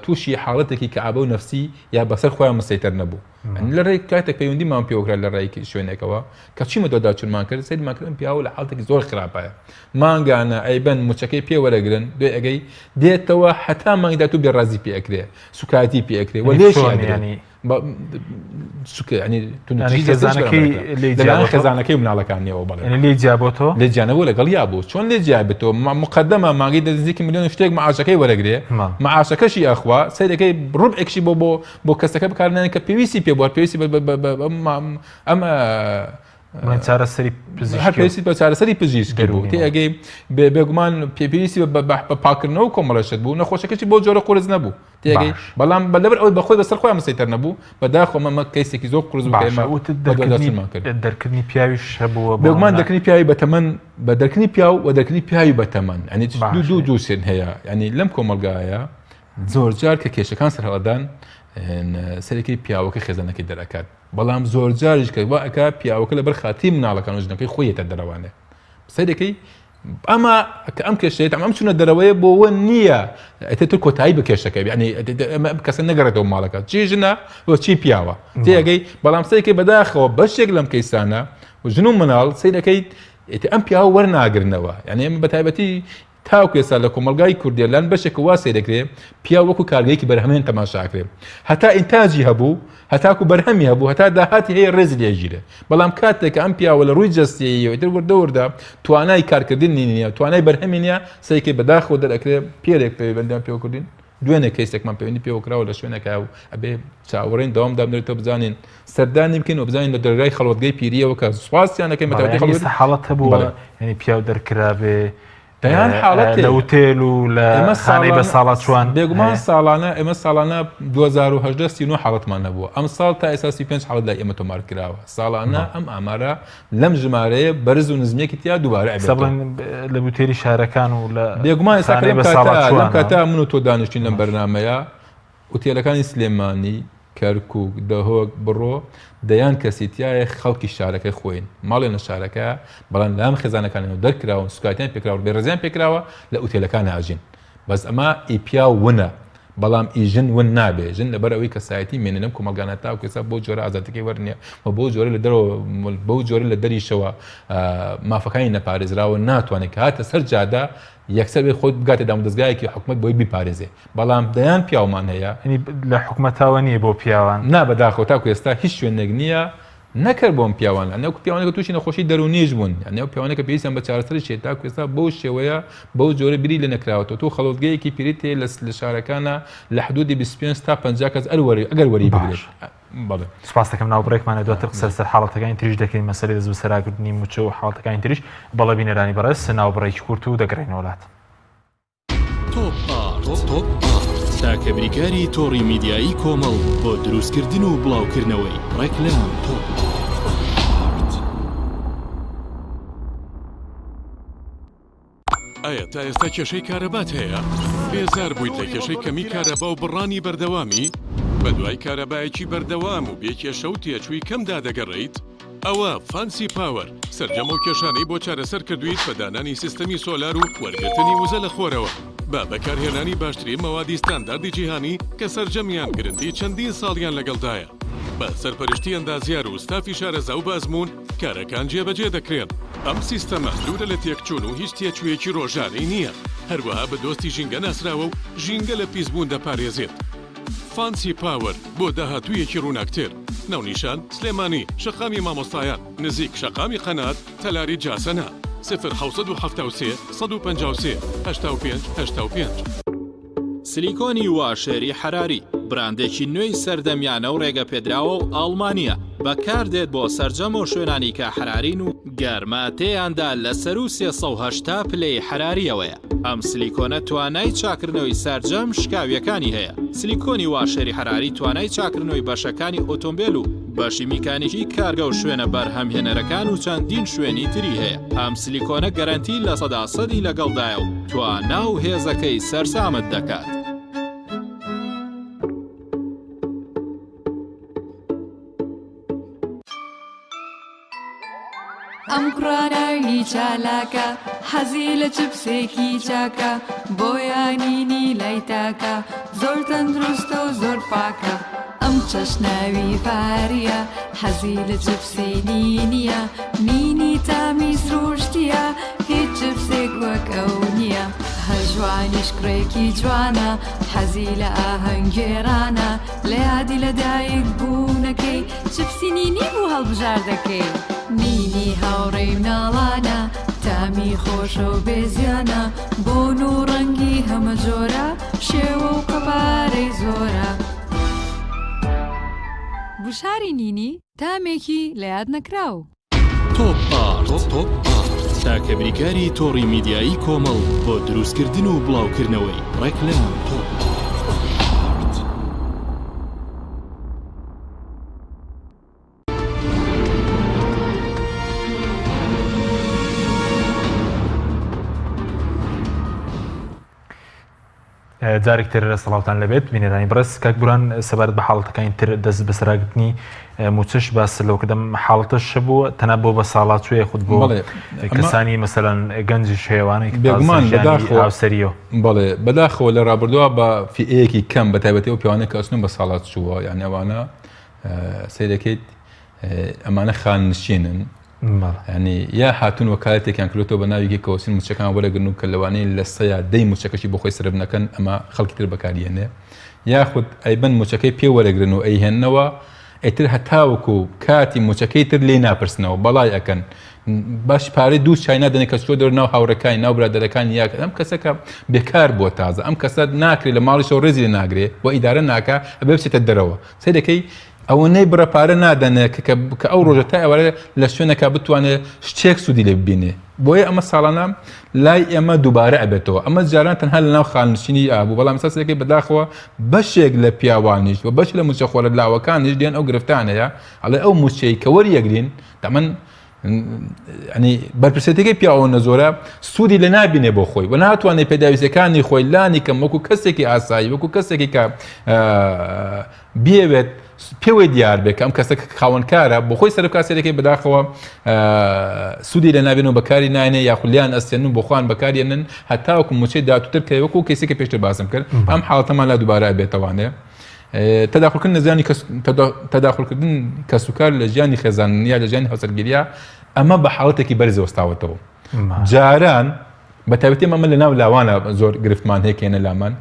تووشی حاڵەتێکی کە ئابە و نەفسی یا بەسەر خۆیان مەسەیتەر نەبوو لە ڕێی کاتێک پەیوەندیمان پێوەکرا لە ڕێیکی شوێنێکەوە کە چیمە دۆدا چونمان کرد سەیرمان کردن پیاوە لە حاڵەتێکی زۆر خراپایە مانگانە ئەیبەن موچەکەی پێ وەرەگرن دوێ ئەگەی دێتەوە حتا مانگدا تو بێڕازی پێ ئەکرێ سوکایەتی پێ ئەکرێ و لێشیانی خێزانەکەی مناڵەکانیەوە بڵێ لێ جیابۆتەوە لێ جیانەوە لەگەڵ یا بوو چۆن لێ جیابێتەوە مقدمە ماگەی نزیکی ملیۆن شتێک معاشەکەی وەرەگرێ معاشەکەشی ئەخوا سەیرەکەی ڕوبێکشی بۆ کەسەکە بکارنێن کە پێویستی پێ بووە پێویستی ئەمە پێویستی بە چارەسەری پزیشکی بوو تێگەی بێگومان پێویستی بە پاکردنەوە کۆمەڵەشت بوو نەخۆشەکەشی بۆ جۆرە قورس نەبوو تێگەی بەڵام بەلەبەر ئەوەی بەخۆی بەسەر خۆیان مەسەیتەر نەبوو بەداخۆ مەمە کەیسێکی زۆر قورس دەرکردنی پیاویش هەبووە بێگومان دەرکردنی پیاوی بەتەمەن بە دەرکردنی پیاو و دەرکردنی پیاوی بەتەمەن ئەنی دوو سێن هەیە ینی لەم کۆمەلگایە زۆرجار کە کێشەکان سەرهەڵدان سەرەکی پیاوەکە خێزانەکەی دەرەکات بەڵام زۆر جاریش کە واکە پیاوەکە لەبەر خاتی مناڵەکان و ژنەکەی خۆیەتە دەرەوانێ سەرەکەی ئەمە کە ئەم کێشەیە ئەم چونە دەرەوەیە بۆەوە نییە ئەتێت کۆتایی بە کێشەکەی ینی کەسە نەگەڕێتەوە ماڵەکە چی ژنە و چی پیاوە تێگەی بەڵام سەرەکەی بەداخەوە بەشێک لەم کەیسانە و ژن و مناڵ سەرەکەی ئەم پیاوە وەرناگرنەوە یعنی ئێمە بەتایبەتی تاوکو ئێستا لە کۆمەلگای کوردیلان بەشێک وا سێدەکرێ پیا وەکو کارگەیەکی بەرهەمێن تەماشاکرێ هەتا ئینتاجی هەبوو هەتاکو بەرهەمی هەبوو هەتا داهاتی هەیە ڕێز لێژیرە بەڵام کاتێک ئەم پیاوە لە ڕووی جەستیەوە در وردەوردا توانای کارکردنی نییە توانای بەرهەمی نییە سەیکەی بەداخەوە دەرەکرێ پێرێک پەیوەندیان پێوەکردین دوێنێ کەیسێکمان پەیوەندی پێوەکراوە لە شوێنەکە و ئەبێ چاوەڕێن دەوامدا بنێتەوە بزانین سەردانی بکەین و بزانین لە دەرگای خەڵوتگەی پیریەوە کە سواسیانەکەی مەتەوەتی خەڵوت حاڵەت هەبووە ینی پیاو دەرکرابێ دەیان حاڵەت لە وتێل و لە خانەی بە ساڵات چوان بێگومان ساڵانە ئێمە ساڵانە 2010 39 حاڵەتمان نەبووە ئەم ساڵ تا ئێستا 35 حاڵەت لای ئێمە تۆمار کراوە ساڵانە ئەم ئامارە لەم ژمارەیە بەرز و نزمێکی تیا دووبارە لە بوتێری شارەکان و لە بێگومان ئێستا لەم کاتا من و تۆ دانیشتین لەم بەرنامەیە وتێلەکانی سلێمانی کەرکووک دەهۆک بڕۆ دەیان کەسیتیایە خەڵکی شارەکەی خۆین ماڵێ لە شارەکە بەڵام لام خێزانەکانەوە دەرکراون سوکاتیان پێکراوە بێڕزیان پێکراوە لە ئوتێلەکان ئاژین بەس ئەمە ئیپیا ونە بەڵام ئیژن ون نابێ ژن لەبەر ئەوەی کەسایەتی مێنێنم کۆمەلگانە تا و کەسا بۆ جۆرە ئازادەکەی وەرنیە و بۆ جۆرە لە دەرەوە بۆ جۆرە لە دەریشەوە مافەکانی نەپارێزراوە ناتوانێت کە هاتە سەر جادا یەکسەر بێ خۆت بگاتە دامودەستگایەکی حکومەت بۆی بیپارێزێ بەڵام دەیان پیاومان هەیە لە حکومەتاوە نییە بۆ پیاوان نا بەداخەوە تاکو ئێستا هیچ شوێنێک نییە نەکرد بۆم پیاوان ئەو پیاوانێک تووشی نەخۆشی دەرونیش بوون یعنی ئەو پیاوانێکە پێویستیان بە چارەسەری چێتا کوێستا بەو شێوەیە بەو جۆرە بری لە نەکراوەتەوە تۆ خەڵۆتگەیەکی پیریت هەیە لە شارەکانە لە حدودی 25 تا 50 کەس ئەگەر وەری بگرێت. سپاس دەکەم ناوبڕێکمانە دواتر قسە سەر حاڵەتەکانی تریش دەکەین مەسەلەی دەست بەسەراگرتنی موچە و حاڵەتەکانی تریش بەڵێ بینەرانی بەڕێز ناوبڕێکی کورت و دەگەڕێنە وڵات. تۆپ تاکە بریکاری تۆڕی میدیایی کۆمەڵ بۆ دروستکردن و بڵاوکردنەوەی ڕێکلام ئایا تا ئێستا کێشەی کارەبات هەیە؟ بێزار بوویت لە کێشەی کەمی کارەبا و بڕانی بەردەوامی؟ بە دوای کارەبایەکی بەردەوام و بێکێشە و تێچووی کەمدا دەگەڕێیت؟ ئەوە فانسی پاوەر سەرجەمە و کێشانەی بۆ چارەسەر کردویت بە دانانی سیستەمی سۆلار و وەرگرتنی وزە لە خۆرەوە با بەکارهێنانی باشترین مەوادی ستانداردی جیهانی کە سەرجەمیان گرنگی چەندین ساڵیان لەگەڵدایە بە سەرپەرشتی ئەندازیار و ستافی شارەزا و بازمون کارەکان جێبەجێ دەکرێن ئەم سیستەمە دوورە لە تێکچوون و هیچ تێچوویەکی ڕۆژانەی نییە هەروەها بە دۆستی ژینگە ناسراوە و ژینگە لە پیسبوون دەپارێزێت فانسی پاوەر بۆ داهاتوویەکی ڕووناکتر ناونیشان سلێمانی شەقامی مامۆستایان نزیک شەقامی قەنات تەلاری جاسەنا 0 سیلیکۆنی واشێری حەراری براندێکی نوێی سەردەمیانە و ڕێگە پێدراوە و ئەڵمانیە بەکاردێت بۆ سەرجەم و شوێنانی کە حەرارین و گەرماتەیاندا لە سەر و 380 پلەی حەراریەوەیە ئەم سیلیکۆنە توانای چاکردنەوەی سەرجەم شکاویەکانی هەیە سیلیکۆنی واشێری حەراری توانای چاکردنەوەی بەشەکانی ئۆتۆمبیل و بەشی میکانیکی کارگە و شوێنە بەرهەمهێنەرەکان و چەندین شوێنی تری هەیە ئەم سیلیکۆنە گەرانتی لە 100% لەگەڵدایە و توانا و هێزەکەی سەرسامت دەکات. ئەم کوڕانەوی چالاکە حەزی لە چپسێکی چاکە بۆیانینی لای تاکە زۆر تەندروستە و زۆر پاکە ئەم چەشناوی پاریە حەزی لە چپسی نینیە نینی تامی سروشتیە هیچ چپسێک وەک ئەو نییە هەژوانیش کوڕێکی جوانە حەزی لە ئاهەنگێرانە لە یادی لەدایک بوونەکەی چپسی نینی بوو هەڵبژار دەکەی نینی هاوڕێی مناڵانە تامی خۆشە و بێزیانە بۆن و ڕەنگی هەمە جۆرە شێوە و قەبارەی زۆرە بشاری نینی تامێکی لە یاد نەکراو تۆپ تاکە بریکاری تۆڕی میدیایی کۆمەڵ بۆ دروستکردن و بڵاوکردنەوەی ڕێکلام جارێکتر سەڵاوتان لەبێت بینێرانی بەڕێز کاک بوران سەبارەت بە حاڵەتەکانی تر دەست بەسەراگرتنی موچەش باس لەوکردەم حاڵەتەش بووە تەنە بۆ بە ساڵات کوێ خودت بۆ کەسانی مەسەلەن گەنجی شێوانێک بێگومان هاوسەریەوە بەڵێ بەداخەوە لە ڕابردووە بە فئەیەکی کەم بە تایبەتی و پیاوانێک ئەسنون بە ساڵات چووە یان ئەوانە سەیرەکەیت ئەمانە خاننشینن ینی یا هاتون وەکالەتێکیان کردێتەوە بە ناویگە کەوسین موچەکان وەرەگرن و کە لەوانەیە لە سەیە دەی موچەکەشی بۆ خۆی سرب نەکەن ئەمە خەڵکی تر بەکارهێنێ یاخود ئەیبەن موچەکەی پێ وەرەگرن و ئەیهێننەوە ئەیتر هەتاوەکو کاتی موچەکەی تر لێ ناپرسنەوە بەڵای ئەکەن باش پارەی دوو چای نادەنێ کە چۆ دەر ناو هاوڕەکانی ناو برادەرەکانی یاکە ئەم کەسەکە بێکار بۆ تازە ئەم کەسە ناکرێت لە ماڵیشەوە ڕێزی لێ ناگرێ و ئیدارە ناکە ئەبێ بچێتە دەرەوە سەیرەکەی ئەوەنەی بڕەپارە نادەنێ کە ئەو ڕۆژە تا ئەوەرە لە شوێنەکە بتوانێت شتێک سوودی لێ ببینێ بۆیە ئەمە ساڵانە لای ئێمە دووبارە ئەبێتەوە ئەمە جاران تەنها لە ناو خاننشینی ئابوو بەڵام سەسەکەی بەداخەوە بەشێک لە پیاوانیش و بەش لە موچەخۆرە لاوەکانیش دێن ئەو گرفتانەیە ئەڵێ ئەو موچەی کە وەریەگرین تەمەن ینی بەرپرسێتەکەی پیاوانە زۆرە سوودی لە نابینێ بۆ خۆی و ناتوانێت پێداویستەکانی خۆی لانی کەم وەکو کەسێکی ئاسایی وەکو کەسێکی کە بێوێت پێوەی دیار بێت کە ئەم کەسە خاوەنکارە بۆ خۆی سەرف کاسێرەکەی بەداخەوە سوودی لە نابێن و بەکاری نایێنێ یاخولیان ئەستێن و بۆ خوان بەکارێنن هەتاوەکو موچەی داوتر کە وەکو کەسێکی پێشتر باسم کرد ئەم حاڵەتەمان لا دووبارە بێتەوانێ تەداخلکردن لە ژیانی تەداخلکردن کەسوکار لە ژیانی خێزانیا لە ژیانی هاوسەرگیریە ئەمە بە حاڵەتێکی بەرزەوە وەستاوەتەوە جاران بە تایبەتی ئەمە لە ناو لاوانە زۆر گرفتمان هەیە کێنە لامان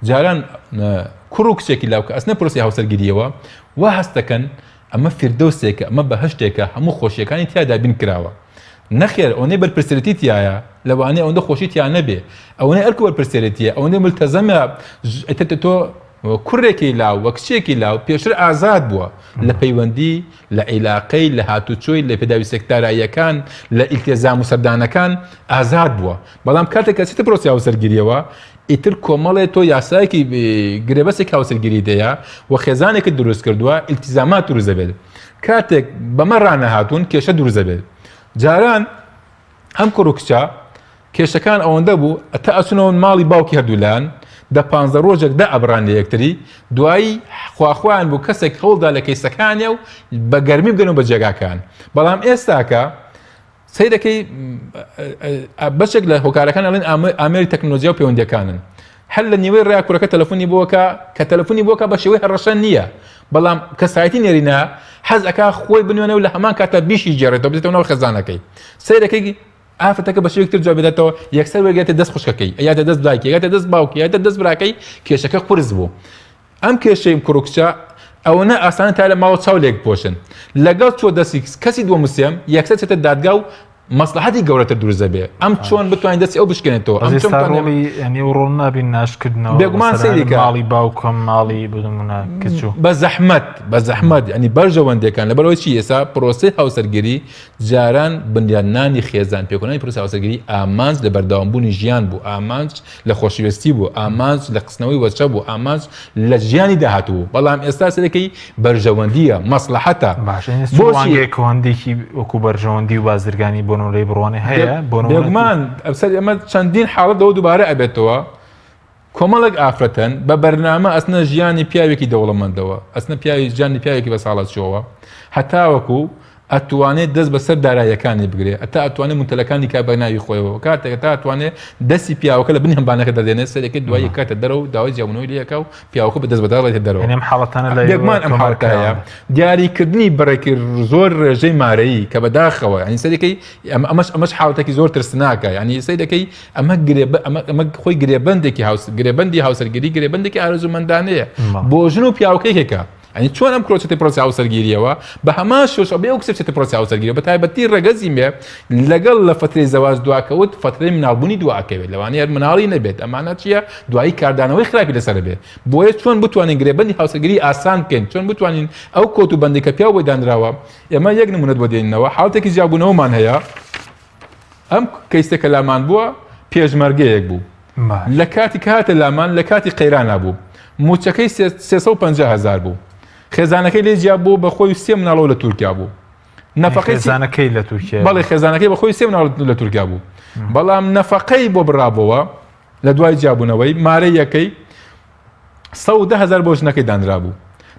جاران کوڕ و کچێکی لاو کە ئەسنە پرۆسی هاوسەرگیریەوە وا هەست دەکەن ئەمە فردەوسێکە ئەمە بەهشتێکە هەموو خۆشیەکانی تیادا بین کراوە نەخێر ئەوەی بەرپرسێتی تایە لەوانەیە ئەوەندە خۆشی تیان نەبێ ئەوەی ئەرک بەرپرسێتیە ئەوەندە ملتەزەمە تۆ کوڕێکی لاو وە کچێکی لاو پێشتر ئازاد بووە لە پەیوەندی لە عیلاقەی لە هاتوچۆی لە پێداوی سێکتاراییەکان لە ئیلتیزام و سەردانەکان ئازاد بووە بەڵام کاتێک کەچێتە پرۆسی هاوسەرگیریەوە ئیتر کۆمەڵێ تۆ یاسایەکی گرێبەسێک هاوسەرگیری دەیە و خێزانێکت دروست کردووە ئیلتیزامات دروست دەبێت کاتێک بەمە ڕانەهاتوون کێشە دروست دەبێت جاران ئەم کوڕ و کچە کێشەکان ئەوەندە بوو ئەتا ئەچونەوە ماڵی باوکی هەردوولان دە 15 ڕۆژێک دا ئەبران لە یەکتری دوایی خواخوایان بوو کەسێک هەوڵدا لە کەیسەکانیە و بە گەرمی بگەن و بە جێگاکان بەڵام ئێستاکە سەیرەکەی بەشێک لە هۆکارەکان ئەڵێن ئامێری تەکنۆلۆژیا و پەیوەندیەکانن هەر لە نیوەی ڕێیا کوڕەکە تەلەفۆنی بۆکە کە تەلەفۆنی بۆکە بە شێوەی هەڕەشە نییە بەڵام کەسایەتی نێرینە حەز ئەکا خۆی بنوێنە و لە هەمان کاتە بیشی جێڕێتەوە بێتەوە ناو خێزانەکەی سەیرەکەی ئافرەتەکە بە شێوەیەکتر جواب بداتەوە یەکسەر وەرگێتە دەست خوشکەکەی ئەیاتە دەست دایکی ئەیاتە دەست باوکی ئەیاتە دەست براکەی کێشەکە قورس بوو ئەم کێشەی کوڕ و کچە ئەوەنە ئاسانە تا لە ماوە چاو لێک پۆشن لەگەڵ چۆ دەستی کەسی دووەموسێم یەکسەر چێتە دادگا و مەسلحەتی گەورەتر دروست دەبێ ئەم چۆن بتوانین دەستی ئەو بشکێنێتەوە ینی ڕۆڵ نابین ناشکردنەوە بێگومان سەیریکە ماڵی باوکەم ماڵی بدمونە کچوو بە زەحمەت ینی بەرژەوەندەکان لەبەرەوەی چی ئێستا پرۆسەی هاوسەرگیری جاران بنیانانی خێزان پێکۆنانی پرۆسە هاوسەرگیری ئامانج لە بەردەوامبوونی ژیان بوو ئامانج لە خۆشویستی بوو ئامانج لە قسنەوەی وەچە بوو ئامانج لە ژیانی داهاتوو بەڵام ئێستا سەرەکەی بەرژەوەندیە مەسلحەتە بۆچیەکەوەندێکی وەکو بەرژەوەندی و بازرگانی بۆ نۆرەی بڕوانێ هەیە بێگومان ئەمە چەندین حاڵەتەوە دووبارە ئەبێتەوە کۆمەڵێک ئافرەتەن بە بەرنامە ئەسنە ژیانی پیاوێکی دەوڵەمەندەوە ئەسنە ژیانی پیاوێکی بە ساڵات چۆوە هەتاوەکو ئەتوانێت دەست بەسەر داراییەکانی بگرێت ئەتا ئەتوانێت منتەلەکانی کا بە ناوی خۆیەوە کاتێک تا ئەتوانێت دەستی پیاوەکە لە بنی هەمبانەکە دەدێنێت سەرەکەی دوای کاتە دەرەوە داوای جیاونەوەی لەکە و پیاوەکە بە دەست بەداڵێت دەرەوە ئەم حاڵەتانە لە بێگومان ئەم حاڵەتایە دیاریکردنی بڕێکی زۆر ڕێژەی مارەیی کە بەداخەوە ینی سەرەکەی ئەمەش حاڵەتێکی زۆر ترسناکە ینی سەرەکەی ئەمە خۆی گرێبەندێکی گرێبەندی هاوسەرگیری گرێبەندێکی ئارەزومەندانەیە بۆ ژن و پیاوەکەیەکە ئەنی چۆن ئەم کۆچێتی پرۆسی هاوسەرگیریەوە بە هەمان شۆش بێ و کسێتی پرۆسی هاوسەرگیری بە تایبەتی ڕێگەزی مێ لەگەڵ لە فترەی زەواج دواکەوت فترەی مناڵبوونی دواکەوێت لەوانەیە مناڵی نەبێت ئەمانە چییە دوایی کاردانەوەی خراپی لەسەر بێت بۆیە چۆن بتوانین گرێبەندی هاوسەرگیری ئاسان بکەین چۆن بتوانین ئەو کۆت و بەندی کە پیاو بۆی دانراوە ئێمە یەک نمونەت بۆ دێنینەوە حاڵەتێکی جیابوونەوەمان هەیە ئەم کەیسێکە لامان بووە پێشمەرگەیەک بوو لە کاتی کاتە لامان لە کاتی قەیرانە بوو موچەکەی 350,000 بوو خێزانەکەی لێ جیاب بوو بە خۆی 3 مناڵەوە لە تورکیا بوو خێزانەکەی لە تورکیا بەڵێ خێزانەکەی بە خۆی 3 مناڵ لە تورکیا بوو بەڵام نەفەقەی بۆ بڕابەوە لە دوای جیابوونەوەی مارەی یەکەی 110,000 بۆ ژنەکەی دانرا بوو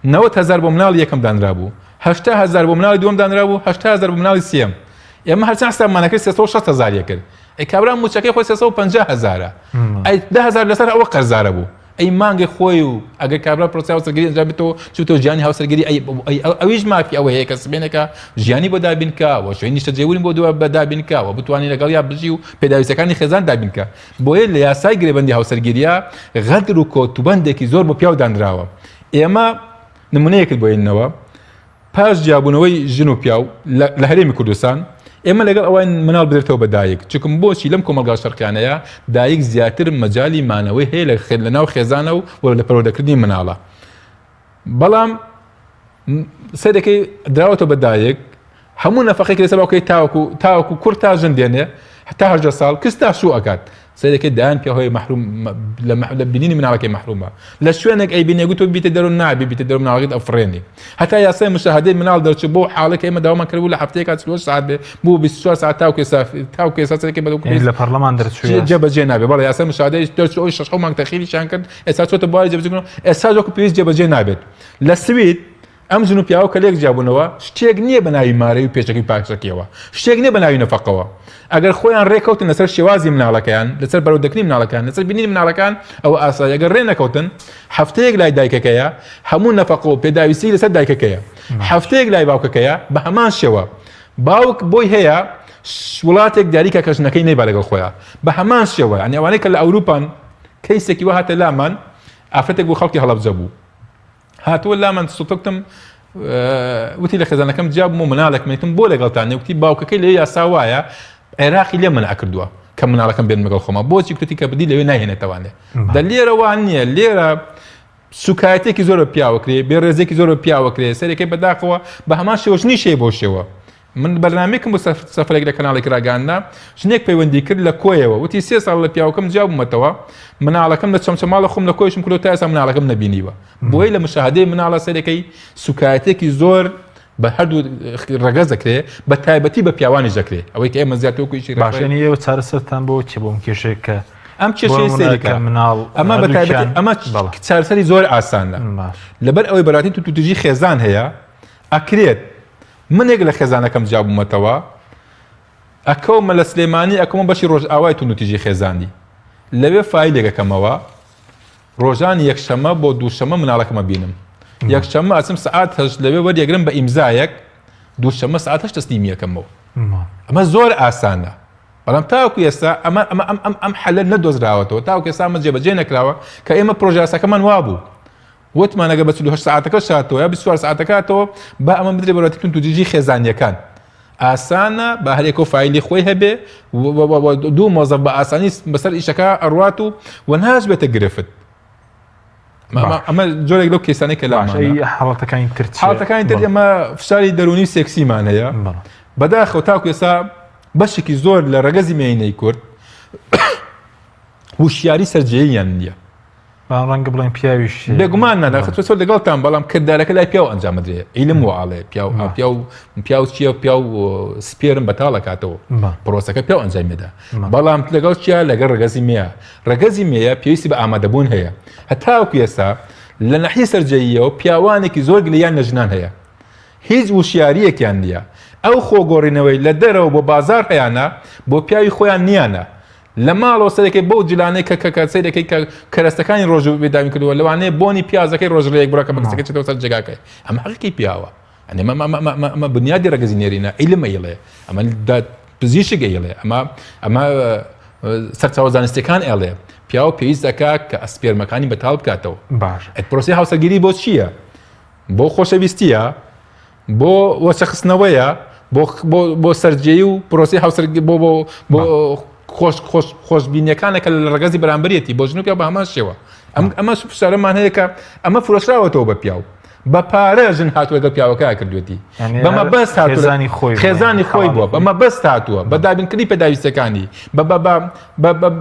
90,000 بۆ مناڵی یەکەم دانرا بوو 80,000 بۆ مناڵی دووەم دانرا بوو 80,000 بۆ مناڵی سێم ئێمە هەرچەند حسابمانەکەی 360,000 کرد ئەی کابرا موچەکەی خۆی 350,000 ئەی 10,000 لەسەر ئەوە قەرزارە بوو ئەی مانگە خۆی و ئەگەر کابرا پرۆسی هاوسەرگیری ئەنجام بێتەوە چوتەوە ژیانی هاوسەرگیری ئەویش مافی ئەوە هەیە کە سبێنەکە ژیانی بۆ دابینکەوە شوێنی نیشتە جێورین بۆ دووە بە دابینکەوە بتوانین لەگەڵ یا بژی و پێداویستەکانی خێزان دابینکە بۆیە لە یاسای گرێبەندی هاوسەرگیریە غەدر و کۆتوبەندێکی زۆر بۆ پیاو دانراوە ئێمە نمونەیەکت بۆ هێننەوە پاش جیابوونەوەی ژن و پیاو لە هەرێمی کوردستان ئێمە لەگەڵ ئەوان مناڵ بدرێتەوە بە دایک چکم بۆچی لەم کۆمەلگا شەرقیانەیە دایک زیاتر مەجای مانەوەی هەیە لە ناو خێزانە و لە پەروەردەکردنی مناڵە بەڵام سەرەکەی دراوەتەوە بە دایک هەموو نەفەقێکی لەسەر باوکەی تاوەکو کورت تا ژن دێنێ هەتا 18 ساڵ کەس تا شوو ئەکات سەرەکەی دایان پیاهۆی مەحروم لە بینینی مناڵەکەی مەحرومە لە شوێنێک ئەی بینێگوت و بیتە دەرو نابی بیتە دەرو مناڵەکەت ئەفرێنی هەتا یاسای مشاهدەی مناڵ دەرچوو بۆ حاڵەکە ئێمە داوامان کردبوو لە هەفتەیەک 40 ساعت بێ بۆ 24 ساعت تاوکێ سەرەکەی بەدەو لە پەرلەمان دەرچووە جێبەجێ نابێ بەڵێ یاسای مشاهدەی دەرچوو ئەوی 6 مانگ تەخیریشان کرد ئێستا چۆتە بواری جێبەجێکردنەوە ئێستا وەکو پێویست جێبەجێ نابێت لە سوید ئەم ژن و پیاوە کە لێک جیابوونەوە شتێک نییە بە ناوی مارەی و پێچەکەی پاشەکەیەوە شتێک نییە بە ناوی نەفەقەوە ئەگەر خۆیان ڕێکەوتن لەسەر شێوازی مناڵەکەیان لەسەر بەرەودەکردنی مناڵەکان لەسەر بینینی مناڵەکان ئەوە ئاسایی ئەگەر ڕێ نەکەوتن هەفتەیەک لای دایکەکەیە هەموو نەفەقە و پێداویستی لەسەر دایکەکەیە هەفتەیەک لای باوکەکەیە بە هەمان شێوە باوک بۆی هەیە وڵاتێک دیاریکە کە ژنەکەی نەیبا لەگەڵ خۆیان بە هەمان شێوە ئەنی ئەوانەی کە لە ئەوروپان کەیسێکی وە هاتە لامان ئافرەتێک بۆ خەڵکی هەڵەبجە بوو هاتووە لامان سوتکتم وتی لە خێزانەکەم جیاب و مناڵێکمێتم بۆ لەگەڵتانێ وتی باوکەکەی لێ یاسا وایە عێراقی لێ منع کردووە کە مناڵەکەم بێن لەگەڵ خۆمە بۆچی کوتی کە بدی لەوێ ناهێنێتەوانێ دە لێرە وان نییە لێرە سوکایەتێکی زۆر پیاوەکرێ بێ ڕێزێکی زۆر پیاوەکرێ سەرەکەی بەداخەوە بە هەمان شێوەشنی شێ بۆ شێوە من بەرنامێکم بۆ سەفرێک لە کەناڵێک ڕاگەاندنا ژنێک پەیوەندی کرد لە کۆیەوە وتی 3 ساڵ لە پیاوەکەم جیاب بوومەتەوە مناڵەکەم لە چەمچەماڵە خۆم لە کۆیشم کردو تا ئێستا مناڵەکەم نەبینیوە بۆی لە مشاهدەی مناڵە سەرەکەی سوکایەتێکی زۆر بە هەردوو ڕەگەز دەکرێ بە تایبەتی بە پیاوانی دەکرێ ئەوەی کە ئێمە زیاتر وەکویشی باشێنی ئێوە چارەسەرتان بۆ چی بۆم کێشەیە کە ئەم کێشەی سەرەکە مناڵ ئەمە بە تایبەتی ئەمە چارەسەری زۆر ئاسانە لەبەر ئەوەی بەراتی توتوجی خێزان هەیە ئەکرێت منێک لە خێزانەکەم جیاب بوومەتەوە ئەکەومە لە سلێمانی ئەکەمە بەشی ڕۆژ ئاوای تونوتیژی خێزانی لەوێ فایلێکەکەمەوە ڕۆژانی یەکشەمە بۆ دووشەمە مناڵەکەمە بینم یەکشەمە ئەچم سعات هەشت لەوێ وەریەگرم بە ئیمزایەک دووشەمە سعات هەشت تەسلیمیەکەمەوە ئەمە زۆر ئاسانە بەڵام تاوەکو ئێستا ئەم حەلە نەدۆزراوەتەوە تاوەکو ئێستا ئەمە جێبەجێ نەکراوە کە ئێمە پرۆژاسەکەمان وابوو وتمان ئەگە بە 48 ساعتەکە شاتەوە یا 24 ساعتەکەاتەوە با ئەمە بدرێ بەڕەتی تونتوجیژی خێزانیەکان ئاسانە بە هەرێک و فایلی خۆی هەبێ دوو مۆزەف بە ئاسانی بەسەر ئیشەکە ئەڕوات و ناش بێتە گرفت ئەمە جۆرێک لەو کێسانەی کە لامانە حاڵەتەکانی تر ئێمە فشاری دەرونی سێکسیمان هەیە بەداخەوە تاوەکو ئێستا بەشێکی زۆر لە ڕەگەزی مێینەی کورد وشیاری سەرجەییان نییە ڕەنگە بڵێن پیاویش بێگومان ناداخەت سۆ لەگەڵتان بەڵام کردارەکە لای پیاو ئەنجامەدرێ ئیلم وواڵێ پیاو چییە پیاو سپێرم بەتاڵەکاتەوە پرۆسەکە پیاو ئەنجامێدا بەڵام لەگەڵ چیە لەگەڵ ڕەگەزی مەیە ڕەگەزی مەیە پێویستی بە ئامادەبوون هەیە هەتاوەکو ئێستا لە نەحی سەرجەییەوە پیاوانێکی زۆر گلیان لە ژنان هەیە هیچ وشیاریەکیان نییە ئەو خۆگۆڕینەوەی لە دەرەوە بۆ بازار هەیەە بۆ پیاوی خۆیان نییانە لە ماڵەوە سەرەکەی بەو جلانەی کە سەیرەکەی کە کەرەستەکانی ڕۆژ بێداوی کردووە لەوانەیە بۆنی پیازەکەی ڕۆژڕەیەک بڕەکە بەکەسەکە چێتەوە سەر جێگاکەی ئەمە حەقیقی پیاوە ئەمە بنیادی ڕەگەزی نێرینە ئیلمە ئێڵێ ئەمە پزیشک ئێڵێ ئەمە سەرچاوە زانستیەکان ئێڵێ پیاوە پێویست دەکات کە ئەسپێرمەکانی بەتاڵ بکاتەوە باش پرۆسی هاوسەرگیری بۆ چییە بۆ خۆشەویستیە بۆ وەچەخستنەوەیە بۆ سەرجێی و پرۆسی هاوسەرگی بۆ خۆشببینیەکانە کە لە ڕەگەزی بەرامبەرێتی بۆ ژنوپیا بە هەمان شێوە ئەمە فشارەمان هەیە کە ئەمە فرۆشراوەتەوە بە پیاو بە پارە ژن هاتووە لەگەڵ پیاوەکە کردوێتی بەمە بەست خێزانی خۆی بووە بەمە بەست هاتووە بە دابینکردنی پێداویستەکانی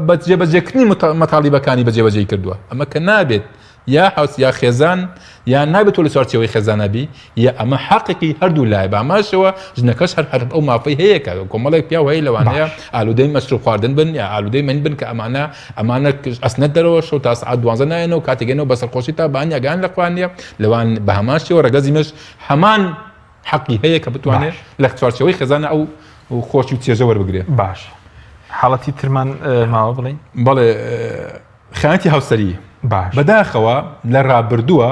بە جێبەجێکردنی مەتاڵیبەکانی بەجێبەجێ کردووە ئەمە کە نابێت یا حوس یا خێزان یا نابێت تۆ لە چوارچێوەی خێزانەبی یا ئەمە حەقێکی هەردوو لای بە ئەماشەوە ژنەکەش هەر ئەو مافەی هەیە کە کۆمەڵێک پیاو هەیە لەوانەیە ئالودەی مەشروب خواردن بن یا ئالودەی من بن کە ئەمانە ئەسنەت دەرەوە شەو تا سعات 12 نایەنەوە کاتێگەنەوە بەسەرخۆشی تا بەهانی ئەگەیان لە خوانیە لەوان بە هەمان شێوە ڕەگەزی مەش هەمان حەقی هەیە کە بتوانێت لە چوارچێوەی خێزانە ئەو خۆشی و چێژە وەربگرێت باش حاڵەتی ترمان ماوە بڵین بەڵێ خیانەتی هاوسەری بەداخەوە لە ڕابردووە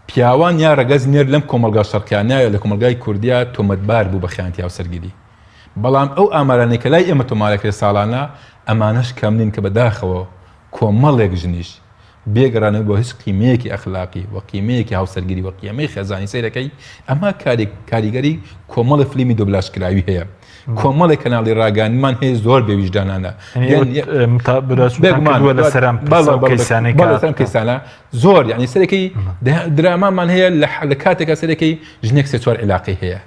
پیاوان یا ڕەگەز نێر لەم کۆمەلگا شەرقیانایە لە کۆمەلگای کوردیا تۆمەتبار بوو بە خیانەتی هاوسەرگیری بەڵام ئەو ئامارانەی کە لای ئێمە تۆمارەکرێ ساڵانە ئەمانەش کەم نین کە بەداخەوە کۆمەڵێک ژنیش بێگەڕانەوە بۆ هیچ قیمەیەکی ئەخلاقی و قیمەیەکی هاوسەرگیری و قیمەی خێزانی سەیرەکەی ئەمە کاریگەری کۆمەڵی فلیمی دۆبلاشکراوی هەیە کۆمەڵی کەناڵی ڕاگانیمان هەیە زۆر بێویژدانانە کەیسانە زۆر یعنی سەرەکەی درامامان هەیە لە کاتێکە سەرەکەی ژنێک سێ چوار عێلاقی هەیە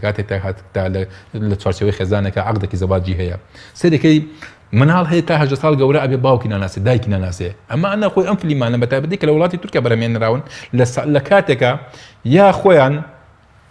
کاتێک لە چوارچێوەی خێزانەکە عەقدێکی زەواجی هەیە سەرەکەی مناڵ هەیە تا 18 ساڵ گەورە ئەبێ باوکی ناناسێ دایکی ناناسێ ئەمە ئەنە خۆی ئەم فلیمانە بەتایبەتی کە لە وڵاتی تورکیا بەرهەمێنراون لە کاتێکە یا خۆیان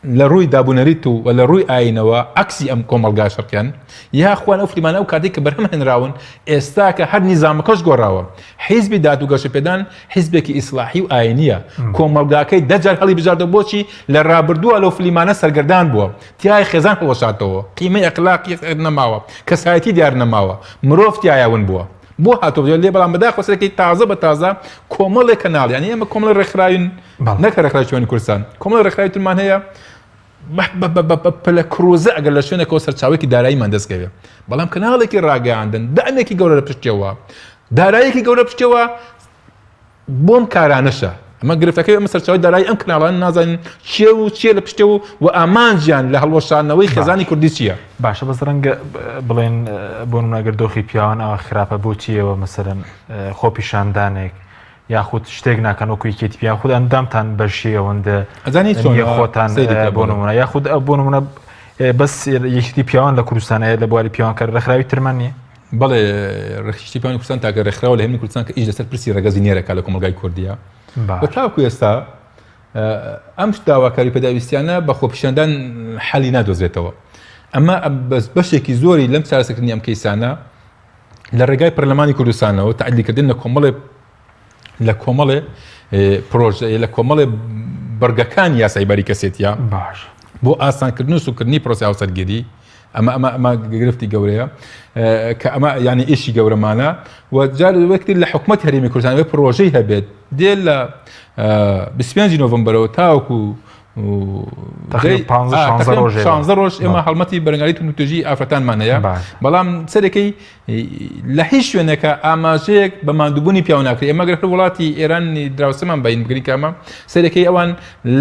لە ڕووی دابوونەریت و لە ڕووی ئاینەوە عکسی ئەم کۆمەلگا شەرقیان یا خوان ئەو فلیمانە ئەو کاتێک کە بەرهەم هێنراون ئێستا کە هەر نیزامەکەش گۆڕاوە حیزبی دادوگەشەپێدان حیزبێکی ئیسلاحی و ئاینیە کۆمەلگاکەی دەجار هەڵی بژاردە بۆچی لە ڕابردووە لەو فلیمانە سەرگەردان بووە تیای خێزان هەڵەشاتەوە قیمەی ئەخلاقی نەماوە کەسایەتی دیار نەماوە مرۆڤ تیایاون بووە بۆ هاتووە لێ بەڵام بەداخەوە سەرەکەی تازە بە تازە کۆمەڵێک کەناڵ یعنی ئێمە کۆمەڵی ڕێکخراوین نەکە ڕێکخراوی شوێنی کوردستان کۆمەڵی ڕێکخراوی ترمان هەیە پلە کروزە ئەگەر لە شوێنێکەوە سەرچاوێکی داراییمان دەستکەوێ بەڵام کەناڵێکی ڕاگەاندن دامێکی گەورە لە پشتەوە داراییەکی گەورە پشتەوە بۆم کارانەشە ئەمە گرفتەکەی ئەمە سەرچاوی دارایی ئەم کەناڵان نازانین چێ و چێ لە پشتەوە و ئامانجیان لە هەڵوەشانەوەی خێزانی کوردی چییە؟ باشە بەس ڕەنگە بڵێن بۆ نمونەگەر دۆخی پیاوان ئەوە خراپە بۆچیەوە مەسەرەن خۆپیشاندانێک یاخود شتێک ناکەن وەکو یەکێتی پیاوان خود ئەندامتان بەشی ئەوەندە ئەزانی چۆن خۆتان بۆ نمونە یاخود بۆ نمونە بەس یەکێتی پیاوان لە کوردستانەیە لە بواری پیاوانکە ڕێکخراوی ترمان نییە؟ بەڵێ ڕێکخراوی پیاوانی کوردستان تاکە ڕێکخراوە لە هێمنی کوردستان کە ئیش لەسەر پرسی ڕێگەزی نێرەکە لە کۆمەلگای کوردیە بە تاوەکو ئێستا ئەم داواکاری پێداویستیانە بە خۆپیشاندان حەلی نادۆزرێتەوە ئەمە بەشێکی زۆری لەم چارەسەرکردنی ئەم کەیسانە لە ڕێگای پەرلەمانی کوردستانەوە تعدیلکردن لە کۆمەڵێ پرۆژە لە کۆمەڵێ بەرگەکان یاسایباری کەسێتیە باش بۆ ئاسانکردن و سوکردنی پرۆسی هاوسەرگیری ئەمە گرفتی گەورەیە کە ئەمە ینی ئیشی گەورەمانە و جار وەکتی لە حکوومەت هەرێمی کوردستان پرۆژەی هەبێت دێ لە 25 نۆڤەمبەرەوە تاوەکو 16 ڕۆژ ئێمە هەڵمەتی بەرەنگاری تونوتۆژی ئافرەتانمان هەیە بەڵام سەرەکەی لە هیچ شوێنەکە ئاماژەیەک بە ماندووبوونی پیاو ناکرێت ئێمە گەر وڵاتی ئێرانی دراوسەمان باین بگرین کامە سەرەکەی ئەوان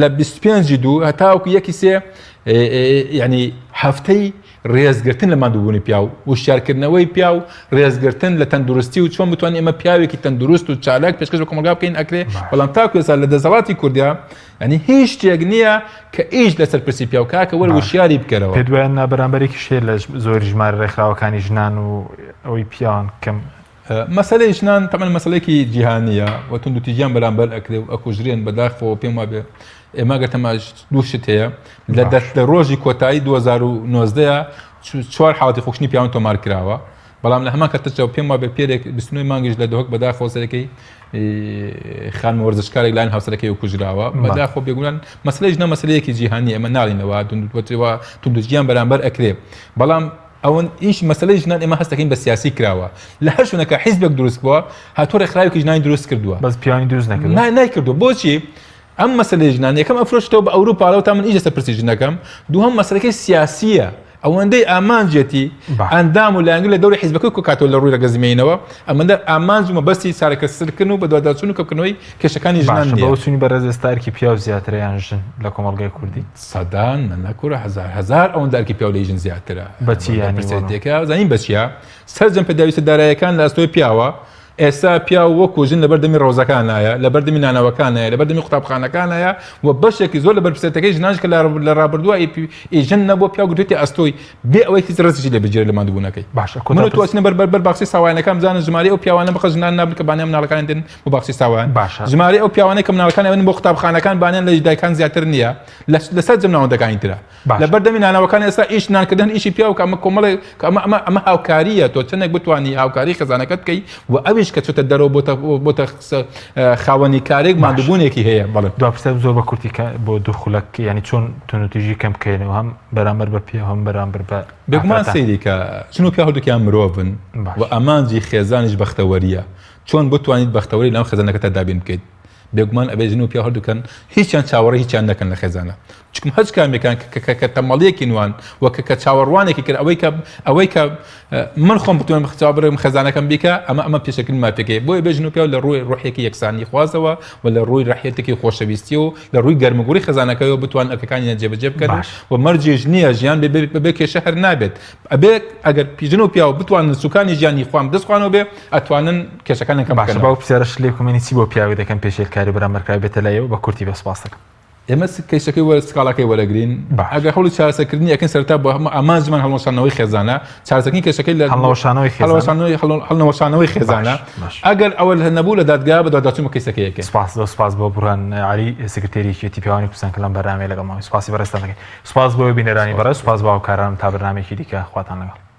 لە 25 دوو هەتاوەکو یەکی سێ ینی هەفتەی ڕێزگرتن لە ماندووبوونی پیا و وشارکردنەوەی پیا و ڕێزگرتن لە تەندروستی و چۆن بتوانین ئێمە پیاوێکی تەندروست و چالاک پێشکەش بە کۆمەلگا بکەین ئەکرێ بەڵام تاکو ئێستا لە دەسەڵاتی کوردیا ینی هیچ شتێک نییە کە ئیش لەسەر پرسی پیا و کاکە وەرە وشیاری بکەرەوە پێ دوایە نابەرامبەرێکی شێر لە زۆری ژمارە ڕێکخراوەکانی ژنان و ئەوەی پیاوان کەم مەسەلەی ژنان تەمەن مەسەلێکی جیهانیە و توندوتیژیان بەرامبەر ئەکرێ و ئەکوژرێن بەداخەوە پێم وابێ ئێمە گەر تەماش دوو شت هەیە لە ڕۆژی کۆتایی 2019 چوار حاڵەتی خۆشنی پیاوان تۆمار کراوە بەڵام لە هەمان کاتەوە پێم وابێ پێرێک 29 مانگیش لە دۆک بەداخەوە سەرەکەی خانمە وەرزشکارێک لاین هاوسەرەکەی و کوژراوە بەداخۆ بێگومان مەسلەی ژنە مەسلەیەکی جیهانی ئەمە ناڵینەوە توندوتیژیان بەرامبەر ئەکرێ بەڵام ئەوەن ئیش مەسلەی ژنان ئێمە هەستەکەین بە سیاسی کراوە لە هەر شوێنەکە حیزبێک دروست بووە هاتۆ ڕێکخراوێکی ژنانی دروست کردووە بەس پیاوانی دروست نکردو بۆچی ئەم مەسلەی ژنان یەکەم ئەفرۆشتەوە بە ئەوروپاڵەوە تا من ئیش لەسەر پرسی ژنەکەم دووهەم مەسلەکەی سیاسیە ئەوەندەی ئامانجێتی ئەندام و لایەنگە لە دەوری حیزبەکەی کۆکاتەوە لە ڕووی ڕێگەزمێنەوە ئەمەندە ئامانج و مەبەستی چارەکەسەرکردن و بە دواداچوون و کەبکردنەوەی کێشەکانی ژنان نیە بەوچوونی بەڕێز ئێستارکی پیا و زیاترە یان ژن لە کۆمەڵگەی کوردی سەدان نەکوورە هەزار ئەوەندە ئەرکی پیا و لە ژن زیاترە بەچی یانیێکە زانین بەچیە سەرجەم پێداویستە داراییەکان لە ئەستۆی پیاوە ئێستا پیا وەکو ژن لە بەردەمی ڕۆزەکانایە لە بەردەمی نانەوەکانایە لە بەردەمی قوتابخانەکانایە و بەشێکی زۆر لە بەرپرسێتەکەی ژنانش کە لە ڕابردووە ژن نەبووە پیا گوتێتی ئەستۆی بێ ئەوەی هیچ ڕستیی لە بەجێ لە ماندووبوونەکەی باشە من توانین بەر باخسی ساوایەکەم زانن ژمارە ئەو پیاوانە بخە ژنان نابن کە بانیان مناڵەکان دێن بۆ باخسی ساوایان ژمارە ئەو پیاوانەی کە مناڵەکان ئەوێن بۆ قوتابخانەکان بانیان لە دایکان زیاتر نییە لەسەر جەمناوەندەکانی ترە لە بەردەمی نانەوەکان ئێستا ئیش نانکردن ئیشی پیا و کە ئەمە کۆمەڵێ ئەمە هاوکاریە تۆ چەندێک بتوانی هاوکاری خەزانەکەت بکەی و ئەویش کە چۆتە دەرەوە بۆتە خاوەنی کارێک ماندووبوونێکی هەیە بەڵێ دوپرسە زۆر بە کورتی بۆ دوو خولەک ینی چۆن تونوتیژی کەم بکەینەوە هەم بەرامبەر بە پێ هەم بەرامبەر بە بێگومان سەیری کە چون و پیا هەردووکیان مرۆڤن و ئامانجی خێزانیش بەختەوەریە چۆن بتوانیت بەختەوەری لەم خێزانەکەتە دابین بکەیت بێگومان ئەبێ ژن و پیا هەردووکەن هیچیان چاوەڕێ هیچیان نەکەن لە خێزانە چکم هەچ کامێکان کە تەمەڵیەکی نوان وەکە کە چاوەڕوانێکی کرد ئەوەی کە من خۆم بتوانم چاوەڕێم خێزانەکەم بیکە ئەمە پێشەکردن مافەکەی بۆیە بێژن و پیا لە ڕووی ڕۆحێکی یەکسانی خوازەوە و لە ڕووی ڕەحیەتێکی خۆشەویستی و لە ڕووی گەرمەگووری خێزانەکەیەوە بتوان ئەرکەکانی جێبەجێ بکەن و مەرجێژ نییە ژیان بێ کێشە هەر نابێت ئەبێ ئەگەر پیژن و پیا و بتوانن سوکانی ژیانی خۆم دەستخوانەوە بێ ئەتوانن کێشەکانیان کەم بکەن باو پرسیارەش لێ کومێنی چی بۆ پیاوی دەکەن پێشێلکاری بەرامبەرکراوی بێتە لایەوە بە کورتی بە سپاس دەکەم ئێمە کەیسەکەی وەرە سکاڵەکەی وەرەگرین ئەگەر هەوڵی چارەسەرکردنی یەکەن سەرتا بۆ ئامانجمان هەڵوەشانەوەی خێزانە چارەسەرکردنی کێشەکەی لە هەڵنەوەشانەوەی خێزانە ئەگەر ئەوە نەبوو لە دادگا بە دواداچوومە کەیسەکەیەکە سپاس بۆ بورهان علی سکرتێریەتی پیاوانی کوردستان کە لەم بەرنامەیە لەگەڵ ماوەی سپاسی بەڕێستانەکەی سپاس بۆ بینەرانی بەڕێز سپاس بۆ هاوکارانم تا بەرنامێکی دیکە خواتان لەگەڵ